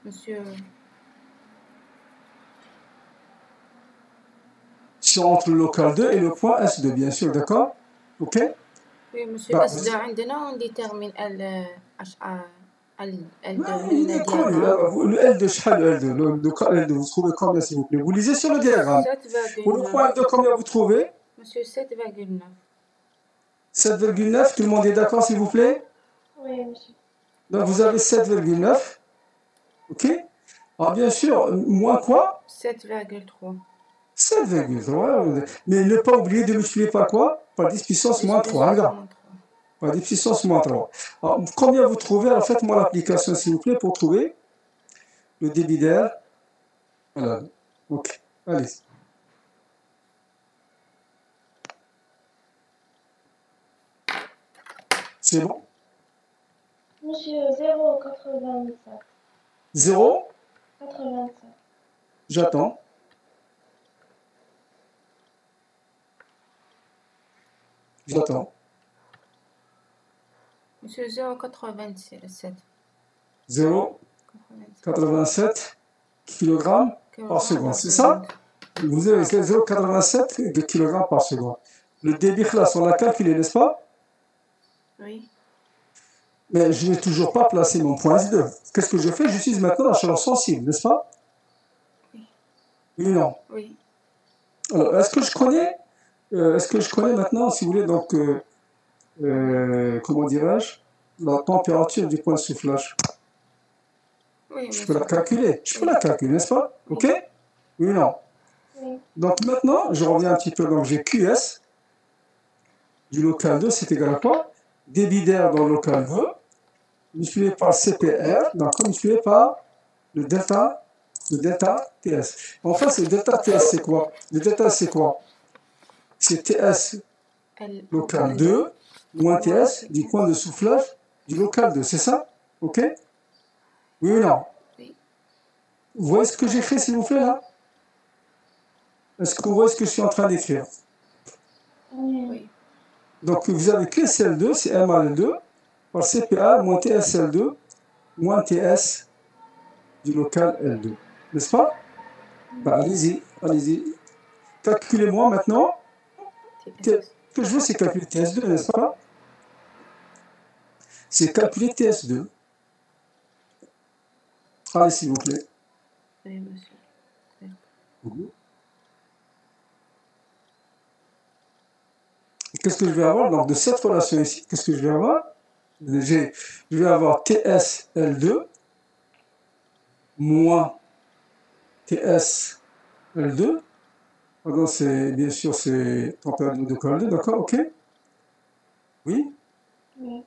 Monsieur, C'est entre le local 2 et le point S2, bien sûr, d'accord? Ok? oui, monsieur, Bah, بس إذا عندنا on détermine L2 il est connu. Le L2, شحال le L2, le cas L2, vous trouvez combien s'il vous plaît? Vous lisez sur le diagramme. Pour le point 7,9. L2, combien vous trouvez? Monsieur, 7,9. 7,9, tout le monde est d'accord s'il vous plaît? Oui, monsieur. Donc vous avez 7,9, ok? Alors bien sûr, moins quoi? 7,3. 7,3, mais ne pas oublier de multiplier par quoi? Par 10 puissance moins 3, regarde. Par 10 puissance moins 3. Alors combien vous trouvez? Alors faites-moi l'application s'il vous plaît pour trouver le débit d'air. Voilà, ok, allez. C'est bon? Monsieur, 0,87. 0, 87. j'attends. J'attends. Monsieur, 0,87. 0,87 kg par seconde, c'est ça? Vous avez 0,87 kg par seconde. Le débit classe, on l'a calculé, n'est-ce pas? Oui. Mais je n'ai toujours pas placé mon point S2. Qu'est-ce que je fais? J'utilise maintenant la chaleur sensible, n'est-ce pas? Oui. Oui ou non? Oui. Alors, est-ce que je connais maintenant, si vous voulez, donc, comment dirais-je, la température du point de soufflage? Oui, Je peux la calculer. Je peux la calculer, n'est-ce pas? Ok? Oui ou non? Oui. Donc maintenant, je reviens un petit peu. Donc j'ai QS du local 2, c'est égal à quoi? Débit d'air dans le local 2, multiplié par CPR, donc multiplié par le delta TS. En fait, le delta TS, c'est quoi? Le delta, c'est quoi? C'est TS local 2 moins TS du point de soufflage du local 2, c'est ça? Ok? Oui ou non? Oui. Vous voyez ce que j'écris, s'il vous plaît, là? Est-ce que vous voyez ce que je suis en train d'écrire? Oui. Donc vous avez que CL2, c'est M à L2, par CPA moins TSL2 moins TS du local L2. N'est-ce pas? Bah, allez-y, allez-y. Calculez-moi maintenant. Ce que je veux, c'est calculer TS2, n'est-ce pas? C'est calculer TS2. Allez, s'il vous plaît. Oui, monsieur. Qu'est-ce que je vais avoir? Donc, de cette relation ici, qu'est-ce que je vais avoir? Je vais avoir TSL2 moins TS L2. Donc, c'est, bien sûr, c'est température locale 2, d'accord, ok? Oui? Oui.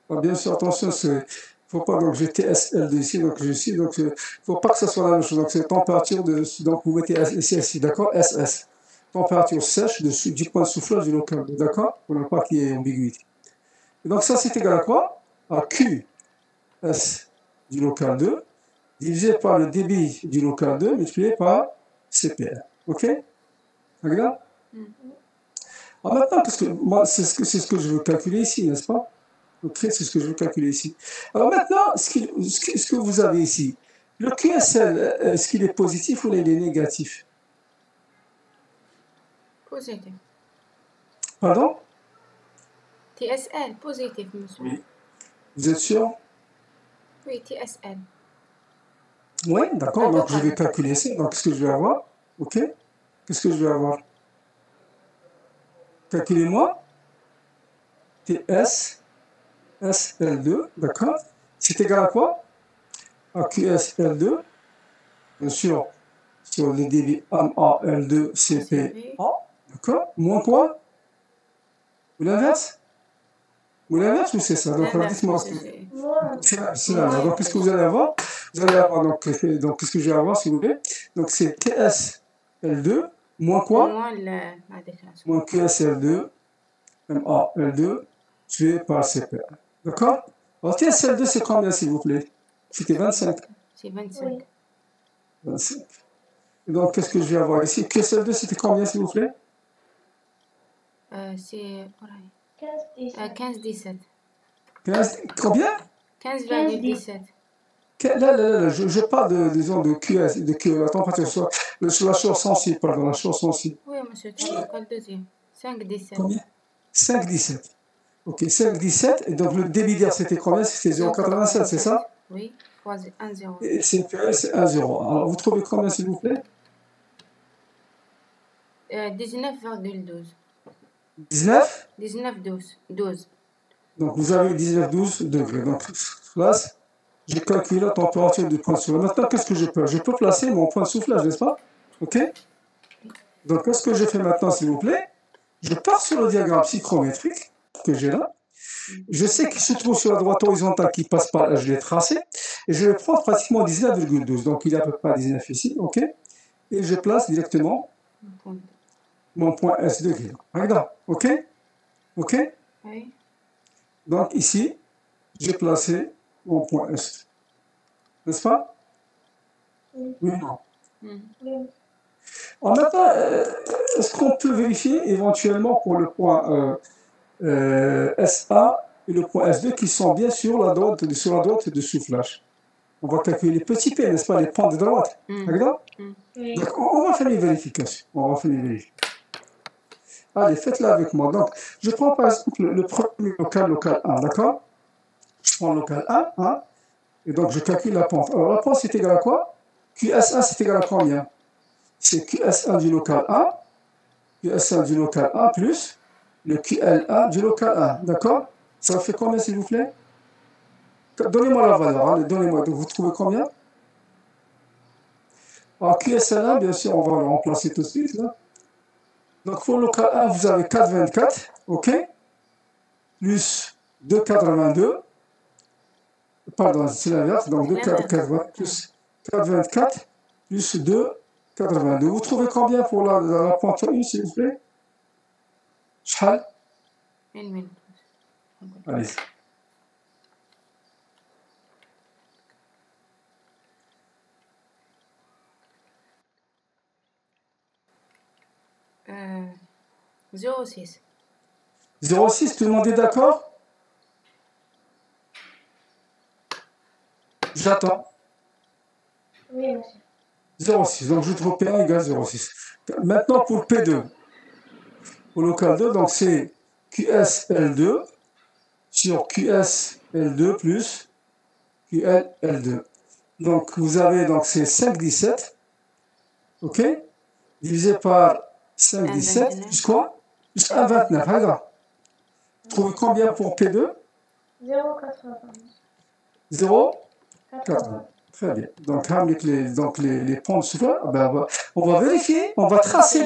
Ah, bien sûr, attention, il faut pas, donc j'ai TSL2 ici, donc je suis, donc il ne faut pas que ça soit la même chose. Donc c'est température de, donc vous mettez ici, d'accord, SS. Température sèche du point de soufflage du local 2, d'accord? Pour ne pas qu'il y ait ambiguïté. Et donc ça, c'est égal à quoi? À QS du local 2, divisé par le débit du local 2, multiplié par CPR. Ok? Regarde. Alors maintenant, parce que moi, c'est ce que je veux calculer ici, n'est-ce pas? Ok, c'est ce que je veux calculer ici. Alors maintenant, ce que vous avez ici, le QSL, est-ce qu'il est positif ou il est négatif? Positif. Pardon? TSL, positif, monsieur. Oui. Vous êtes sûr? Oui, TSL. Oui, d'accord, donc je vais calculer ça. Donc, qu'est-ce que je vais avoir? Ok? Qu'est-ce que je vais avoir? Calculez-moi. TS, SL2, d'accord? C'est égal à quoi? À QSL2, bien sûr, sur le débit MAL2 CPA, d'accord? Moins quoi? Ou l'inverse? Ou l'inverse ou c'est ça? Donc, dites-moi. C'est là. Donc, qu'est-ce que vous allez avoir? Vous allez avoir, donc qu'est-ce que je vais avoir, s'il vous plaît? Donc, c'est TSL2, moins quoi? Moins QSL2, MAL2, tué par CPA. D'accord? Alors, TSL2, c'est combien, s'il vous plaît? C'était 25. C'est 25. 25. Et donc, qu'est-ce que je vais avoir ici? QSL2, c'était combien, s'il vous plaît? C'est 15-17. 15-17. Combien? 15,17. Là, je parle disons, de QS, la température sur la chose sensible, pardon, la chose sensible. Oui, monsieur, tu as le deuxième. 5,17. Combien? 5,17. Ok, 5,17. Et donc, le débit d'air, c'était combien? C'était 0,87, c'est ça? Oui, 1,0. Et CPL, c'est 1,0. Alors, vous trouvez combien, s'il vous plaît? 19,12. 19? 19,12. Donc, vous avez 19,12 degrés. Donc, place, j'ai calculé la température du point de soufflage. Maintenant, qu'est-ce que je peux? Je peux placer mon point de soufflage, n'est-ce pas? OK? Donc, qu'est-ce que je fais maintenant, s'il vous plaît? Je pars sur le diagramme psychrométrique que j'ai là. Je sais qu'il se trouve sur la droite horizontale qui passe par là, je l'ai tracé. Et je vais prendre pratiquement 19,12. Donc, il est à peu près à 19 ici. OK? Et je place directement mon point S degré. Regarde. OK? OK? Oui. Donc, ici, j'ai placé mon point S. N'est-ce pas? Oui. Oui, non. Oui. En maintenant, est-ce qu'on peut vérifier éventuellement pour le point SA et le point S2 qui sont bien sur la droite de soufflage? On va calculer les petits p, n'est-ce pas, les pentes de droite. Regarde. Oui. Donc, on va faire une vérification. Allez, faites-la avec moi. Donc, je prends par exemple le premier local 1, d'accord? Je prends le local 1, et donc je calcule la pente. Alors, la pente, c'est égal à quoi? QS1, c'est égal à combien? C'est QS1 du local 1, QS1 du local 1 plus le QL1 du local 1, d'accord? Ça fait combien, s'il vous plaît? Donnez-moi la valeur, allez, donnez-moi. Donc, vous trouvez combien? Alors, QSL1, bien sûr, on va le remplacer tout de suite, là. Donc, pour le local 1, vous avez 4,24, ok? Plus 2,82. Pardon, c'est l'inverse, donc 2,80 plus 4,24 plus 2,82. Vous trouvez combien pour la pente 1, s'il vous plaît? Chal? Une minute. Allez. Euh, 0,6. 0,6, tout le monde est d'accord? J'attends. Oui, monsieur. 0,6, donc je trouve P1 égale 0,6. Maintenant pour le P2, au local 2, donc c'est QSL2 sur QSL2 plus QLL2. Donc vous avez, donc c'est 5,17, ok? Divisé par 5,17, plus quoi? Plus 1,29, regarde. Vous trouvez combien pour P2? 0,80. 0,80. Très bien. Donc, les points de soufflage, ben, on va vérifier, on va tracer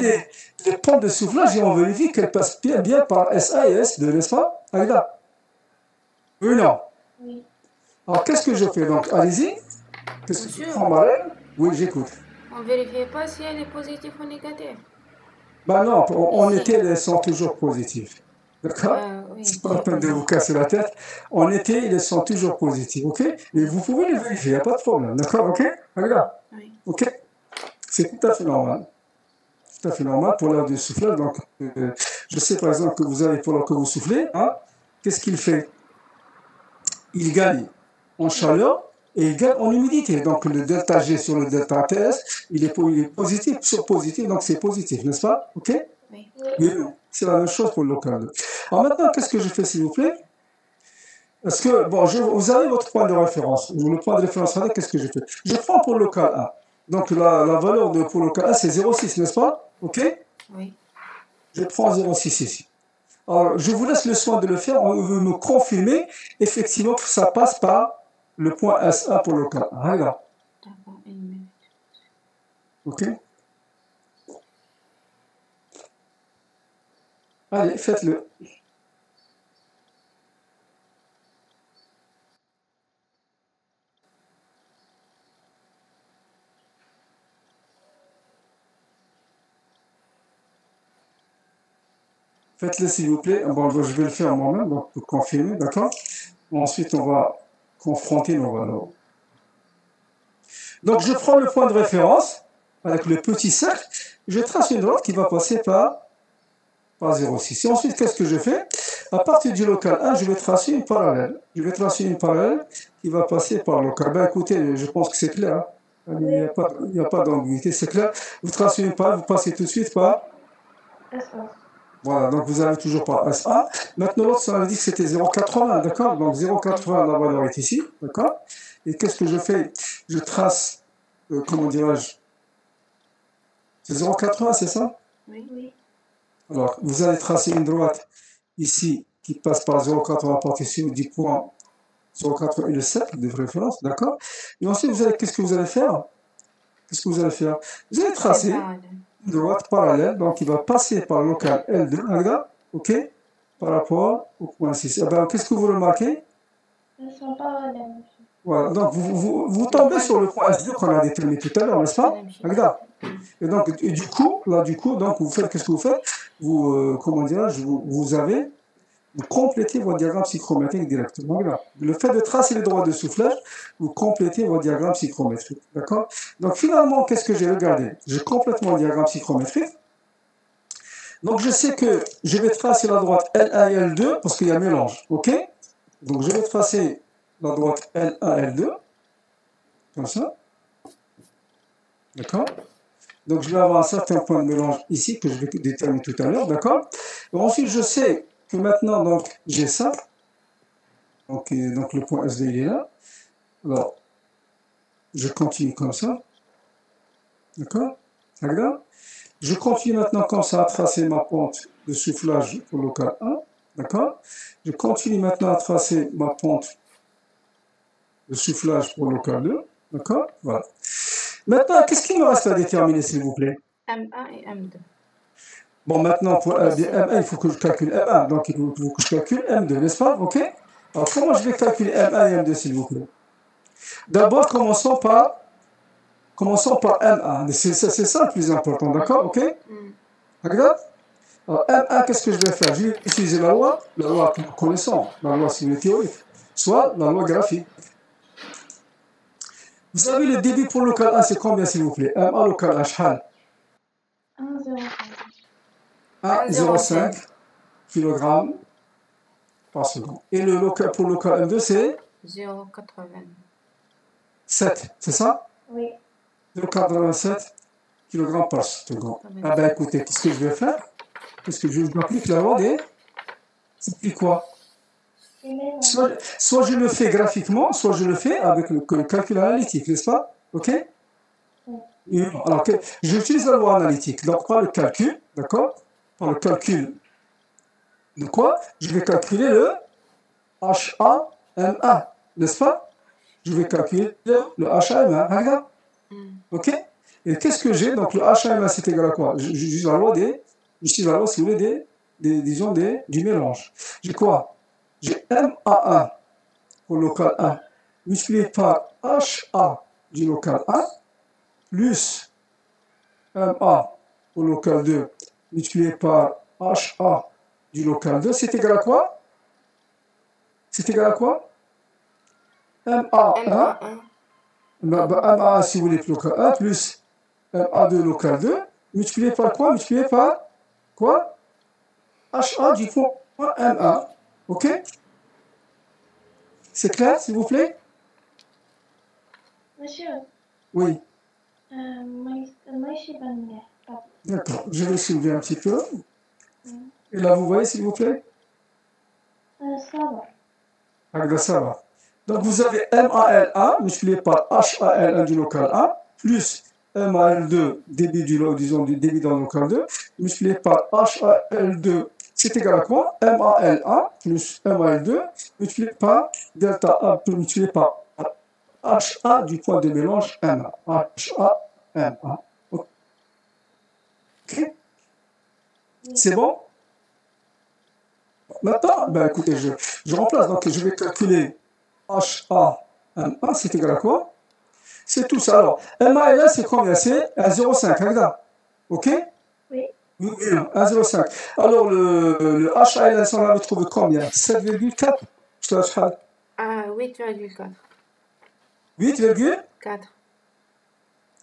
les points de soufflage et on vérifie qu'elles passent bien par SA et S2, n'est-ce pas? Aïda? Oui ou non? Oui. Alors, qu'est-ce que je fais? Donc, allez-y. Qu'est-ce que je Monsieur. prends ma règle? Oui, j'écoute. On ne vérifie pas si elle est positive ou négative. Ben non, en été, elles sont toujours positives. D'accord? Oui. C'est pas la peine de vous casser la tête. En été, ils sont toujours positifs, ok? Et vous pouvez les vérifier, il n'y a pas de problème, d'accord? Ok? Regarde. Oui. Ok? C'est tout à fait normal. Tout à fait normal pour l'heure du soufflage. Donc, je sais par exemple que vous avez, pendant que vous soufflez, hein, qu'est-ce qu'il fait? Il gagne en chaleur et il gagne en humidité. Donc, le delta G sur le delta TS, il est positif sur positif, donc c'est positif, n'est-ce pas? Ok? Oui. Oui, c'est la même chose pour le local 2. Alors maintenant, qu'est-ce que je fais, s'il vous plaît? Parce que, bon, vous avez votre point de référence. Le point de référence, qu'est-ce que je fais? Je prends pour le local 1. Donc, la valeur pour le local 1, c'est 0,6, n'est-ce pas? OK? Oui. Je prends 0,6 ici. Alors, je vous laisse le soin de le faire. On veut me confirmer, effectivement, que ça passe par le point S1 pour le local 1. Regarde. D'accord, une minute. OK? Allez, faites-le. Faites-le s'il vous plaît. Bon, je vais le faire moi-même, donc pour confirmer, d'accord? Ensuite, on va confronter nos valeurs. Donc, je prends le point de référence avec le petit cercle. Je trace une droite qui va passer par 0,6. Et ensuite, qu'est-ce que je fais? À partir du local 1, je vais tracer une parallèle. Je vais tracer une parallèle qui va passer par le local. Ben, écoutez, je pense que c'est clair. Hein? Il n'y a pas d'ambiguïté, c'est clair. Vous tracez une parallèle, vous passez tout de suite par... S1. Voilà, donc vous avez toujours par SA. Maintenant, l'autre, ça veut dire que c'était 0,80, d'accord? Donc 0,80, la valeur est ici, d'accord? Et qu'est-ce que je fais? Je trace, comment dirais-je? C'est 0,80, c'est ça? Oui. Alors, vous allez tracer une droite ici qui passe par 0,80 à partir du point 0,80 et le cercle de référence, d'accord? Et ensuite, qu'est-ce que vous allez faire? Qu'est-ce que vous allez faire? Vous allez tracer une droite parallèle, donc il va passer par le local L2, regarde, ok? Par rapport au point 6. Eh ben, qu'est-ce que vous remarquez? Elles sont parallèles. Voilà, donc vous tombez sur le point S2 qu'on a déterminé tout à l'heure, n'est-ce pas? Regarde. Et donc, du coup, donc, vous faites, qu'est-ce que vous faites? Vous, comment dirais-je, vous complétez votre diagramme psychrométrique directement. Regarde. Le fait de tracer les droits de soufflage, vous complétez votre diagramme psychrométrique. D'accord? Donc, finalement, qu'est-ce que j'ai regardé? J'ai complète mon diagramme psychrométrique. Donc, je sais que je vais tracer la droite L1 et L2 parce qu'il y a mélange. OK? Donc, je vais tracer la droite L1 et L2. Comme ça. D'accord? Donc, je vais avoir un certain point de mélange ici que je vais déterminer tout à l'heure. D'accord? Ensuite, je sais que maintenant, donc, j'ai ça. Donc, le point SD, il est là. Alors, je continue comme ça. D'accord? Regarde. Je continue maintenant comme ça à tracer ma pente de soufflage pour le local 1. D'accord? Je continue maintenant à tracer ma pente de soufflage pour le local 2. D'accord? Voilà. Maintenant, qu'est-ce qu'il me reste à déterminer, s'il vous plaît? M1 et M2. Bon, maintenant, pour M1, il faut que je calcule M1. Donc, il faut que je calcule M2, n'est-ce pas? OK? Alors, comment je vais calculer M1 et M2, s'il vous plaît? D'abord, commençons par M1. C'est ça le plus important, d'accord? OK? Regarde. Alors, M1, qu'est-ce que je vais faire? Je vais utiliser la loi que nous connaissons, la loi cinéthéorique, soit la loi graphique. Vous savez, le débit pour le local 1, c'est combien, s'il vous plaît? M1 local 1, shal? 1,05 kg par seconde. Et le local, pour le local M2, c'est 0,80. 7, c'est ça? Oui. 0,87 kg par seconde. Ah ben écoutez, qu'est-ce que je vais faire? Qu'est-ce que je m'applique la loi des... C'est quoi? Soit je le fais graphiquement, soit je le fais avec le calcul analytique, n'est-ce pas? OK? Alors, j'utilise la loi analytique, donc par le calcul, d'accord? Par le calcul de quoi? Je vais calculer le HAMA, n'est-ce pas? je vais calculer le HAM1. Regarde. OK? Et qu'est-ce que j'ai? Donc le HAM1, c'est égal à quoi? J'utilise la loi si vous voulez, disons du mélange. J'ai quoi? J'ai MA1 au local 1 multiplié par HA du local 1 plus MA au local 2 multiplié par HA du local 2, c'est égal à quoi? C'est égal à quoi? MA1, MA1 si vous voulez, local 1 plus MA2 local 2 multiplié par quoi? Multiplié par quoi? HA du point MA. OK? C'est clair, s'il vous plaît? Monsieur, Oui. moi, je suis bonne mère. D'accord. Je vais soulever un petit peu. Et là, vous voyez, s'il vous plaît? Ça va. Ah, ça va. Donc, vous avez MAL1 multiplié par HAL1 du local 1 plus MAL2 débit disons, du débit dans le local 2 multiplié par HAL2. C'est égal à quoi? MAL1 plus MAL2 multiplié par delta A multiplié par HA du point de mélange MA. HA, MA. OK? C'est bon? Maintenant, ben écoutez, je remplace. Donc, je vais calculer HA1, c'est égal à quoi? C'est tout ça. Alors, MA1, c'est combien? C'est 1,05. Regarde. OK? Oui. Oui, 1,05. Alors, le HA1, on l'avait trouvé combien? 7,4? 8,4. 8,4.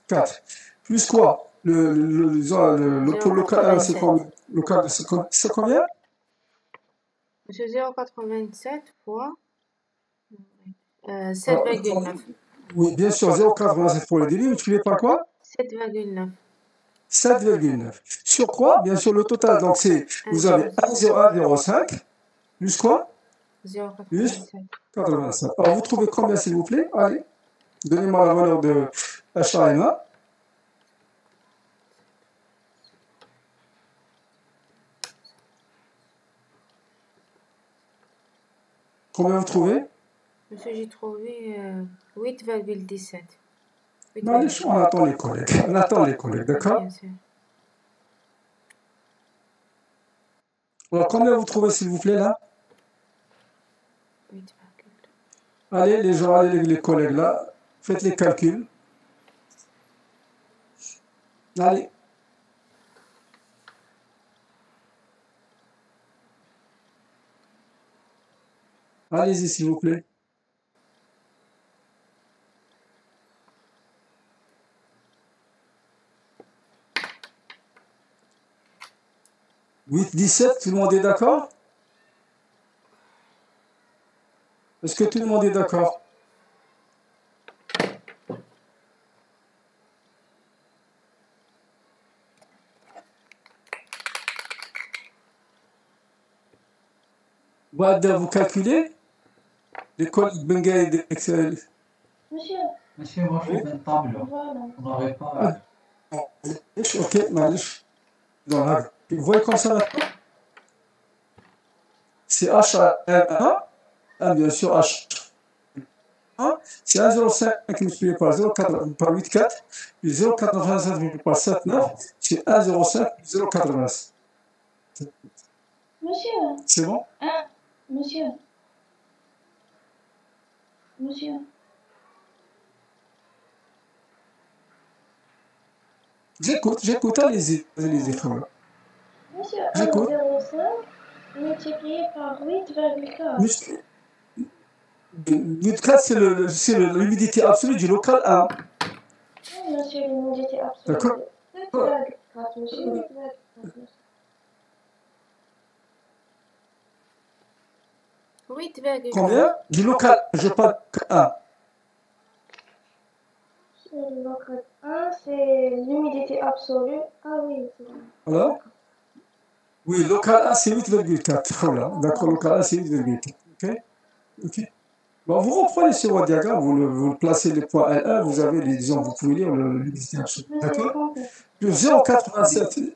4. Plus quoi? Pour le local 1, c'est combien? Local, c'est combien? Monsieur 0,87 fois 7,9. Oui, bien sûr, 0,87 pour le débit, multiplié par quoi? 7,9. 7,9. Sur quoi? Bien sûr, le total. Donc, c'est, vous avez 1,05 plus quoi? 0,87. 85. Alors, vous trouvez combien, s'il vous plaît? Allez, donnez-moi la valeur de HAMA. Combien vous trouvez? Monsieur, j'ai trouvé 8,17. Allez, on attend les collègues. On attend les collègues, d'accord? Bien sûr. Alors, combien vous trouvez, s'il vous plaît, là? 8,2. Allez, les gens, allez, les collègues, là, faites les calculs. Allez. Allez-y, s'il vous plaît. « 8,17, tout le monde est d'accord? Est-ce que tout le monde est d'accord? Vous calculez? Les collègues Bengay et Excel. Monsieur, Monsieur, moi je fais une table. voilà. On n'aurait pas. Ok, معلش. Vous voyez comme ça maintenant? C'est H1, bien sûr, H1. C'est 1,05 multiplié par 0,4 par 8,4, puis 0,85 multiplié par 7,9, c'est 1,05 plus 0,85. Monsieur, C'est bon? monsieur. Monsieur, J'écoute, allez-y, frère. monsieur, J'écoute. 1,05 multiplié par 8,4. 8,4, c'est l'humidité absolue du local 1. Oui, monsieur, l'humidité absolue. D'accord. 8,4, monsieur, 8,4. 8,4. Combien? Du local, je parle 1. Donc, 1, c'est l'humidité absolue. Ah oui, c'est bon. Voilà. Oui, local 1, c'est 8,4. Voilà. D'accord, local 1, c'est 8,4. OK? OK. Bon, vous reprenez sur votre diagramme, vous placez les points L1, vous avez, disons, vous pouvez lire l'humidité absolue. D'accord? Le 0,87.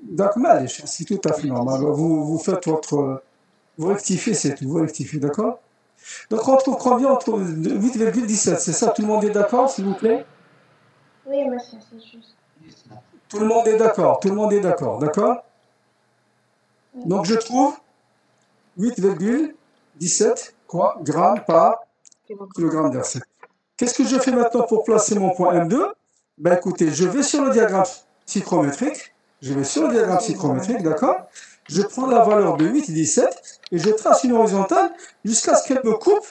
Donc, معلش, c'est tout à fait normal. Vous faites votre. Vous rectifiez, c'est tout. Vous rectifiez, d'accord? Donc on trouve combien? On trouve 8,17. C'est ça, tout le monde est d'accord, s'il vous plaît? Oui, monsieur, c'est juste. 19. Tout le monde est d'accord, tout le monde est d'accord, d'accord? Donc je trouve 8,17 quoi, grammes par kilogramme d'air sec. Qu'est-ce que je fais maintenant pour placer mon point M2? Ben écoutez, je vais sur le diagramme psychrométrique, d'accord? Je prends la valeur de 8,17 et je trace une horizontale jusqu'à ce qu'elle me coupe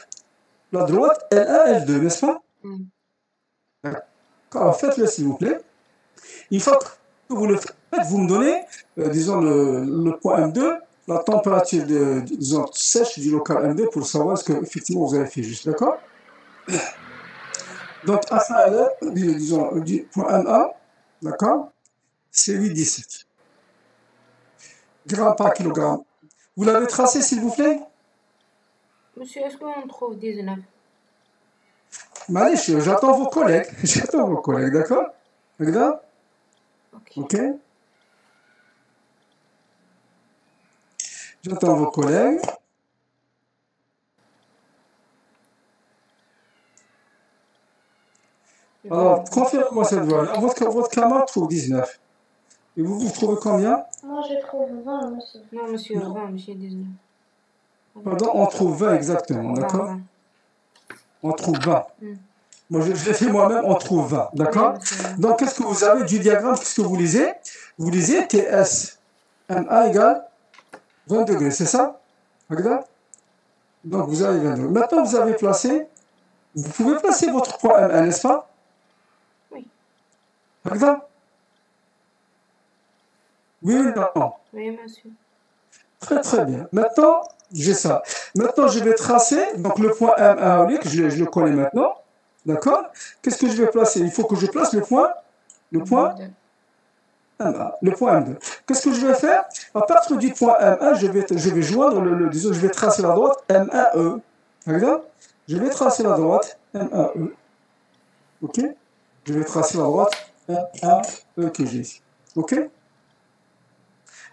la droite L1, L2, n'est-ce pas? Alors faites-le s'il vous plaît. Une fois que vous le faites, vous me donnez, disons, le point M2, la température disons, sèche du local M2 pour savoir ce que effectivement vous avez fait juste, d'accord? Donc, A1, disons, du point M1, d'accord? C'est 8,17 grammes par kilogramme. Vous l'avez tracé, s'il vous plaît? Monsieur, est-ce qu'on trouve 19? Allez, j'attends vos collègues. J'attends vos collègues, d'accord? Regarde. Ok. J'attends vos collègues. Alors, confirmez-moi cette valeur. Votre camarade trouve 19. Et vous trouvez combien? Moi, je trouve 20, monsieur. Non, monsieur, 20, monsieur 19. Pardon, on trouve 20 exactement, d'accord? 20. On trouve 20. Moi, je l'ai fait moi-même, on trouve 20, d'accord? Donc, qu'est-ce que vous avez du diagramme? Qu'est-ce que vous lisez? Vous lisez TS MA égale 20 degrés, c'est ça? Regarde. Donc, vous avez 20 degrés. Maintenant, vous avez placé, vous pouvez placer votre point M1, n'est-ce pas? Oui. Regarde. Oui ou non? Oui, monsieur. Très très bien. Maintenant, j'ai ça. Maintenant, je vais tracer, donc le point M1, je le connais maintenant. D'accord? Qu'est-ce que je vais placer? Il faut que je place le point M1. Le point M2. Qu'est-ce que je vais faire? À partir du point M1, je vais joindre disons, je vais tracer la droite M1E. Regarde? Je vais tracer la droite M1E. Ok? Je vais tracer la droite M1E que j'ai ici. Ok?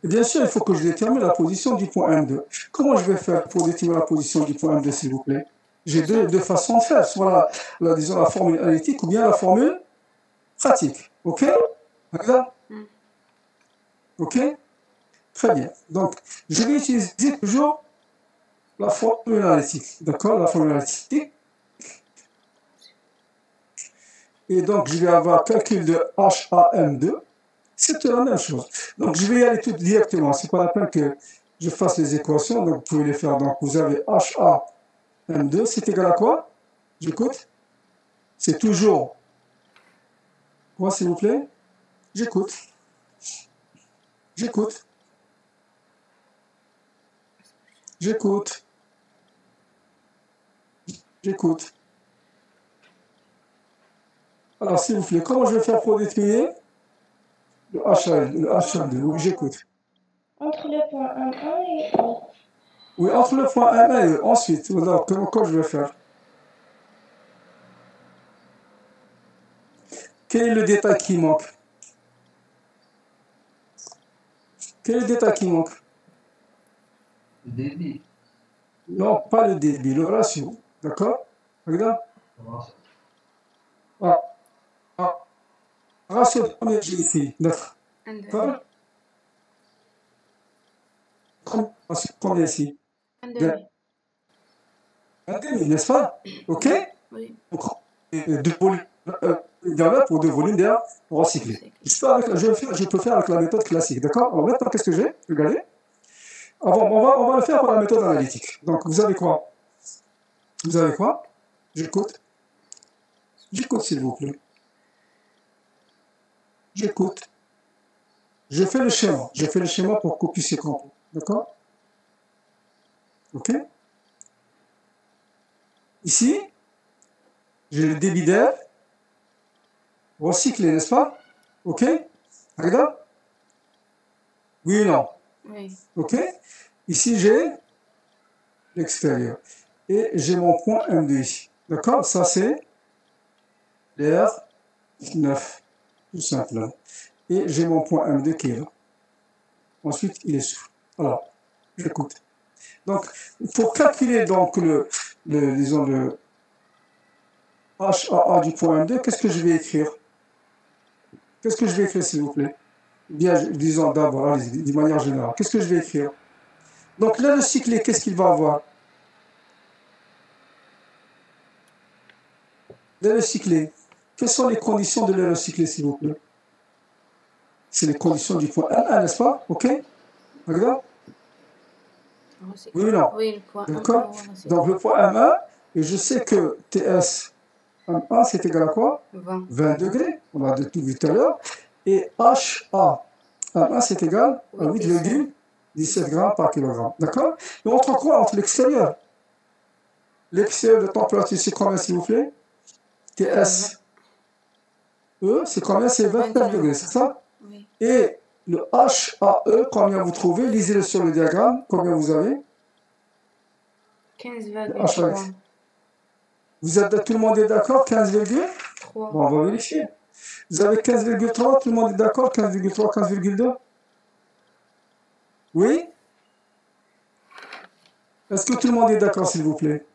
Et bien sûr, il faut que je détermine la position du point M2. Comment je vais faire pour déterminer la position du point M2, s'il vous plaît? J'ai deux façons de faire, soit disons, la formule analytique ou bien la formule pratique. Ok? Regarde? Ok? Très bien. Donc, je vais utiliser toujours la formule analytique. D'accord? La formule analytique. Et donc, je vais avoir calcul de HAM2. C'est la même chose. Donc, je vais y aller tout directement. Ce n'est pas la peine que je fasse les équations. Donc, vous pouvez les faire. Donc, vous avez HAM2. C'est égal à quoi? J'écoute. C'est toujours. Quoi, s'il vous plaît? J'écoute. J'écoute. J'écoute. J'écoute. Alors, s'il vous plaît, comment je vais faire pour déterminer le HA2? Oui, j'écoute. Entre le point M1 et E. Oui, entre le point M1 et E. Ensuite, alors, comment je vais faire? Quel est le détail qui manque? Quel est le détail qui manque? Le débit. Non, pas le débit, le ratio. D'accord? Regarde. Voilà. Ratio de combien j'ai ici? 9. Un Combien ici? demi. Un demi, n'est-ce pas? Ok? Oui. Donc, deux volumes d'air pour deux volumes d'air recyclés. Je peux faire avec la méthode classique. D'accord? Alors maintenant, qu'est-ce que j'ai? Regardez. On va le faire par la méthode analytique. Donc, vous avez quoi? Vous avez quoi? J'écoute. J'écoute, s'il vous plaît. J'écoute. Je fais le schéma. Je fais le schéma pour que vous puissiez comprendre. D'accord? Ok? Ici, j'ai le débit d'air recyclé, n'est-ce pas? Ok? Regarde. Oui ou non? Oui. Ok? Ici, j'ai l'extérieur. Et j'ai mon point M2 ici. D'accord? Ça, c'est l'air 9. Tout simplement. Et j'ai mon point M2 qui est là. Ensuite, il est souffle. Alors, j'écoute. Donc, pour calculer donc disons le HAA du point M2, qu'est-ce que je vais écrire? Qu'est-ce que je vais écrire, s'il vous plaît? Bien, disons d'abord, allez-y, de manière générale. Qu'est-ce que je vais écrire? Donc là, le cyclé, qu'est-ce qu'il va avoir? L'aile cyclé. Quelles sont les conditions de l'aile cyclé, s'il vous plaît? C'est les conditions du point M1, n'est-ce pas? OK? Regarde. Oui ou non? Oui, le point D'accord? M1. Donc le point M1, et je sais que TS M1, c'est égal à quoi? 20. 20 degrés, on a tout vu tout à l'heure. Et HA M1, c'est égal à 8,17 grammes par kilogramme. D'accord? Et entre quoi? Entre l'extérieur. L'extérieur de température, c'est combien, s'il vous plaît? TS E, c'est combien? C'est 29 degrés, c'est ça? Oui. Et le HAE, combien vous trouvez? Lisez-le sur le diagramme. Combien vous avez? 15,3. Vous êtes, tout le monde est d'accord? 15,3. Bon, on va vérifier. Vous avez 15,3, tout le monde est d'accord? 15,3, 15,2? Oui? Est-ce que tout le monde est d'accord, s'il vous plaît?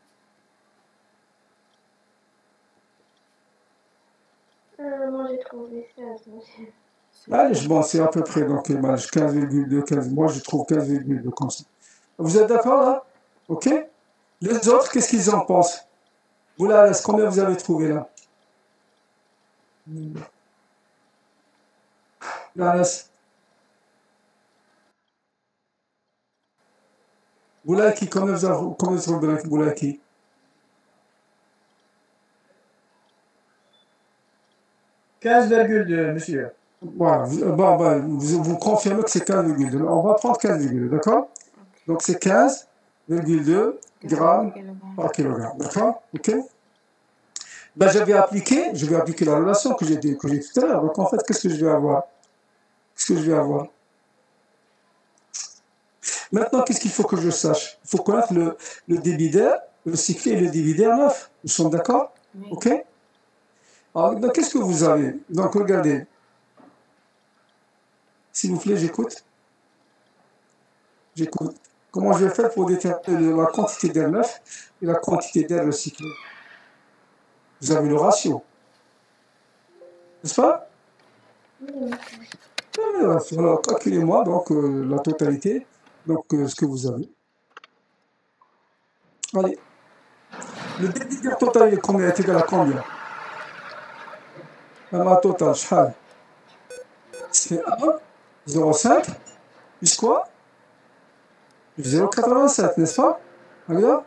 Moi, j'ai trouvé 16, monsieur. Allez, bon, c'est à peu près, donc 15,2, 15, moi je trouve 15,2 comme ça. Vous êtes d'accord là? OK? Les autres, qu'est-ce qu'ils en pensent? Vous là, combien vous avez trouvé là? Là, Boulaki, combien vous avez trouvé Boulaki? « 15,2, monsieur. Voilà, vous confirmez que c'est 15,2. On va prendre 15,2, d'accord? Donc c'est 15,2 grammes par kilogramme, d'accord? OK? Ben, je vais appliquer la relation que j'ai dit tout à l'heure. Donc en fait, qu'est-ce que je vais avoir? Qu'est-ce que je vais avoir? Maintenant, qu'est-ce qu'il faut que je sache? Il faut connaître le débit d'air, le cyclé et le débit d'air neuf. Nous sommes d'accord? OK? Alors, donc, qu'est-ce que vous avez? Donc, regardez. S'il vous plaît, j'écoute. J'écoute. Comment je vais faire pour déterminer la quantité d'air neuf et la quantité d'air recyclé? Vous avez le ratio. N'est-ce pas? Alors, calculez-moi donc la totalité, donc ce que vous avez. Allez. Le débit d'air total est combien? Est égal à combien? Ma total, c'est 1, 0,5, plus quoi? 0,87, n'est-ce pas? Regarde.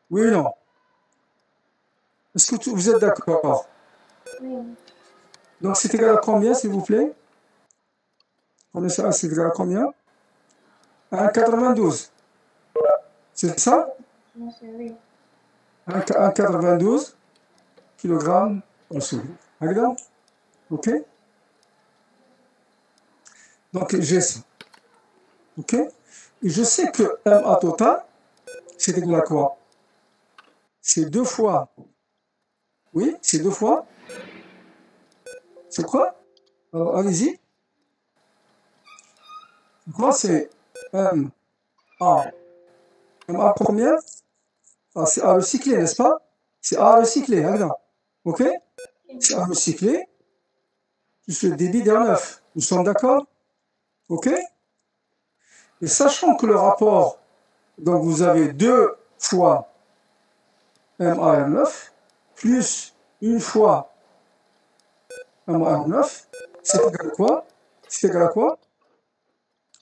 Oui ou non? Est-ce que vous êtes d'accord? Oui. Donc c'est égal à combien, s'il vous plaît? Combien ça? C'est égal à combien? 1,92. C'est ça? Monsieur, oui. 1,92 kg en soude. Regarde. OK? Donc j'ai ça. OK? Et je sais que MA total, c'est égal à quoi? C'est 2 fois. Oui, c'est 2 fois. C'est quoi? Alors, allez-y. C'est quoi? C'est MA. MA combien? Ah, c'est A recyclé, n'est-ce pas? C'est A recyclé, regarde. OK? C'est A recyclé. Plus le débit d'air neuf. Nous sommes d'accord? OK? Et sachant que le rapport, donc vous avez 2 fois MAM9 plus 1 fois MAM9, c'est égal à quoi? C'est égal à quoi?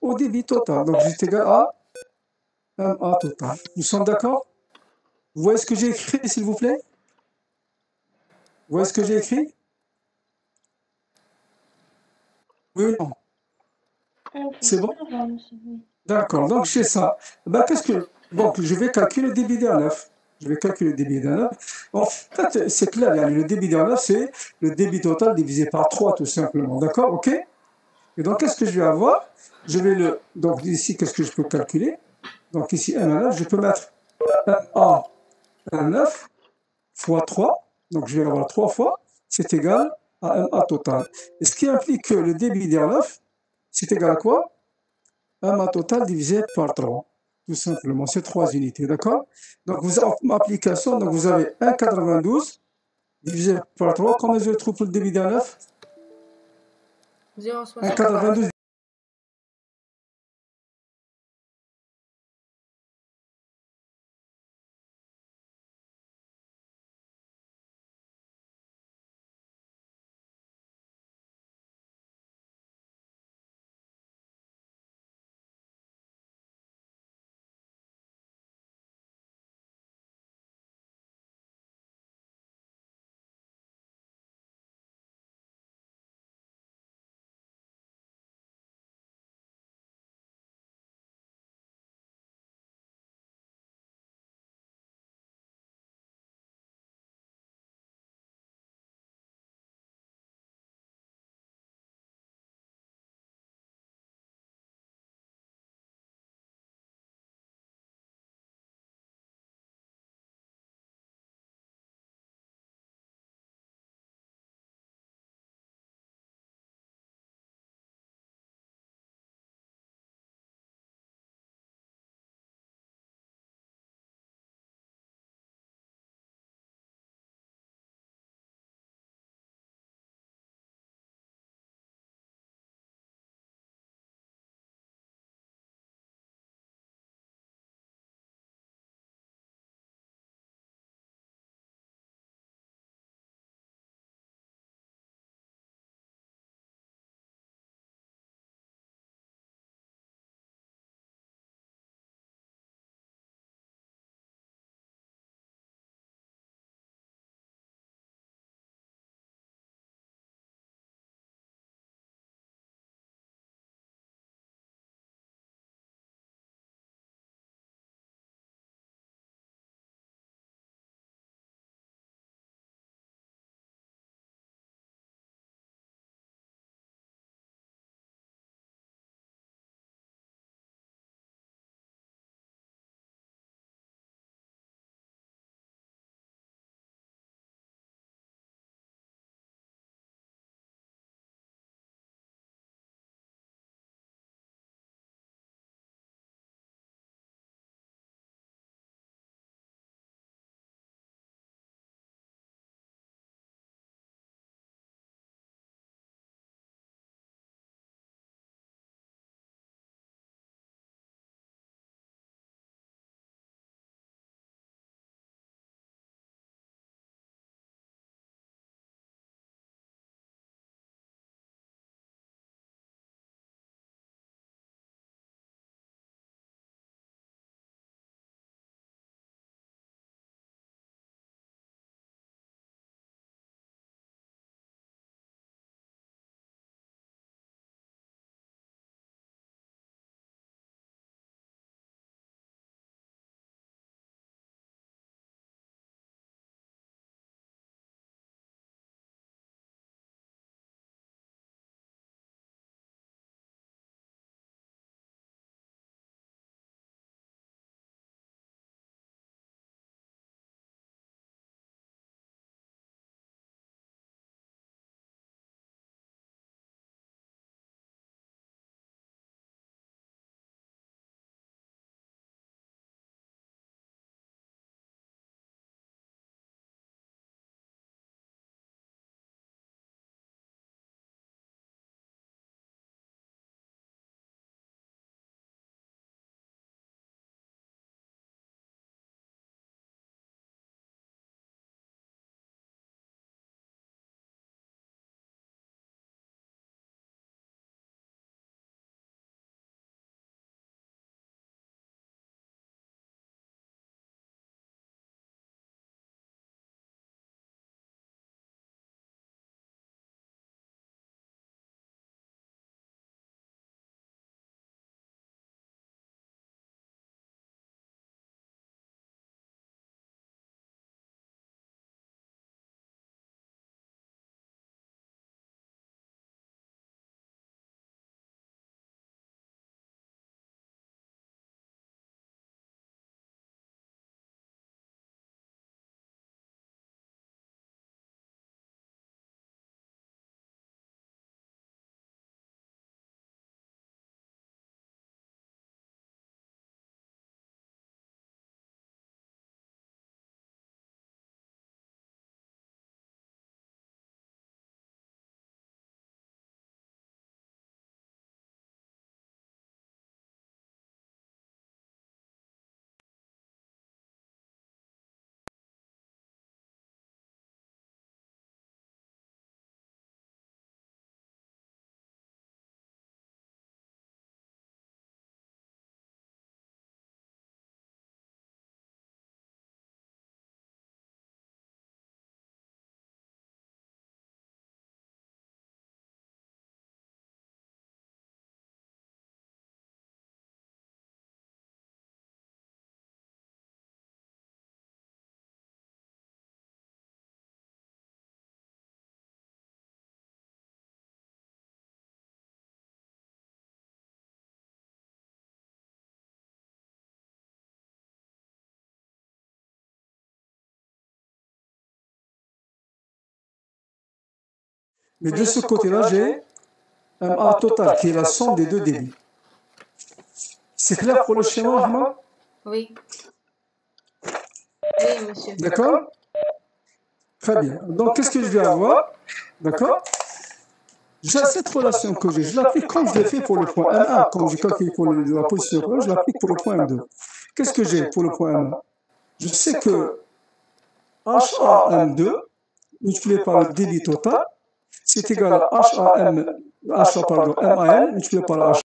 Au débit total. Donc c'est égal à MA total. Nous sommes d'accord? Vous voyez ce que j'ai écrit, s'il vous plaît? Vous voyez ce que j'ai écrit? Oui ou non? C'est bon? D'accord, donc j'ai ça. Ben, qu'est-ce que. Donc, je vais calculer le débit d'air neuf. Je vais calculer le débit d'air neuf. En fait, c'est clair, le débit d'air neuf, c'est le débit total divisé par 3, tout simplement. D'accord? OK? Et donc, qu'est-ce que je vais avoir? Je vais le. Donc, ici, qu'est-ce que je peux calculer? Donc, ici, M9, je peux mettre MA M9 fois 3. Donc, je vais avoir 3 fois. C'est égal à MA total. Et ce qui implique que le débit d'air neuf, c'est égal à quoi? MA total divisé par 3. tout simplement, c'est 3 unités, d'accord? Donc, vous avez en application, donc vous avez 1,92 divisé par 3. Combien je trouve pour le débit d'un 9? 0,60. 1,92 Mais de ce côté-là, j'ai MA total, qui est la somme des deux débits. C'est clair pour le schéma, Ahmad? Oui. Oui, monsieur. D'accord? Très bien. Donc, qu'est-ce que je vais avoir? D'accord? Cette relation que j'ai, je l'applique comme je l'ai fait pour le point M1. Comme j'ai calculé pour la position de je l'applique pour le point M2. Qu'est-ce que j'ai pour le point M1? Je sais que HAM2 multiplié par le débit total, c'est égal à MAN multiplié par la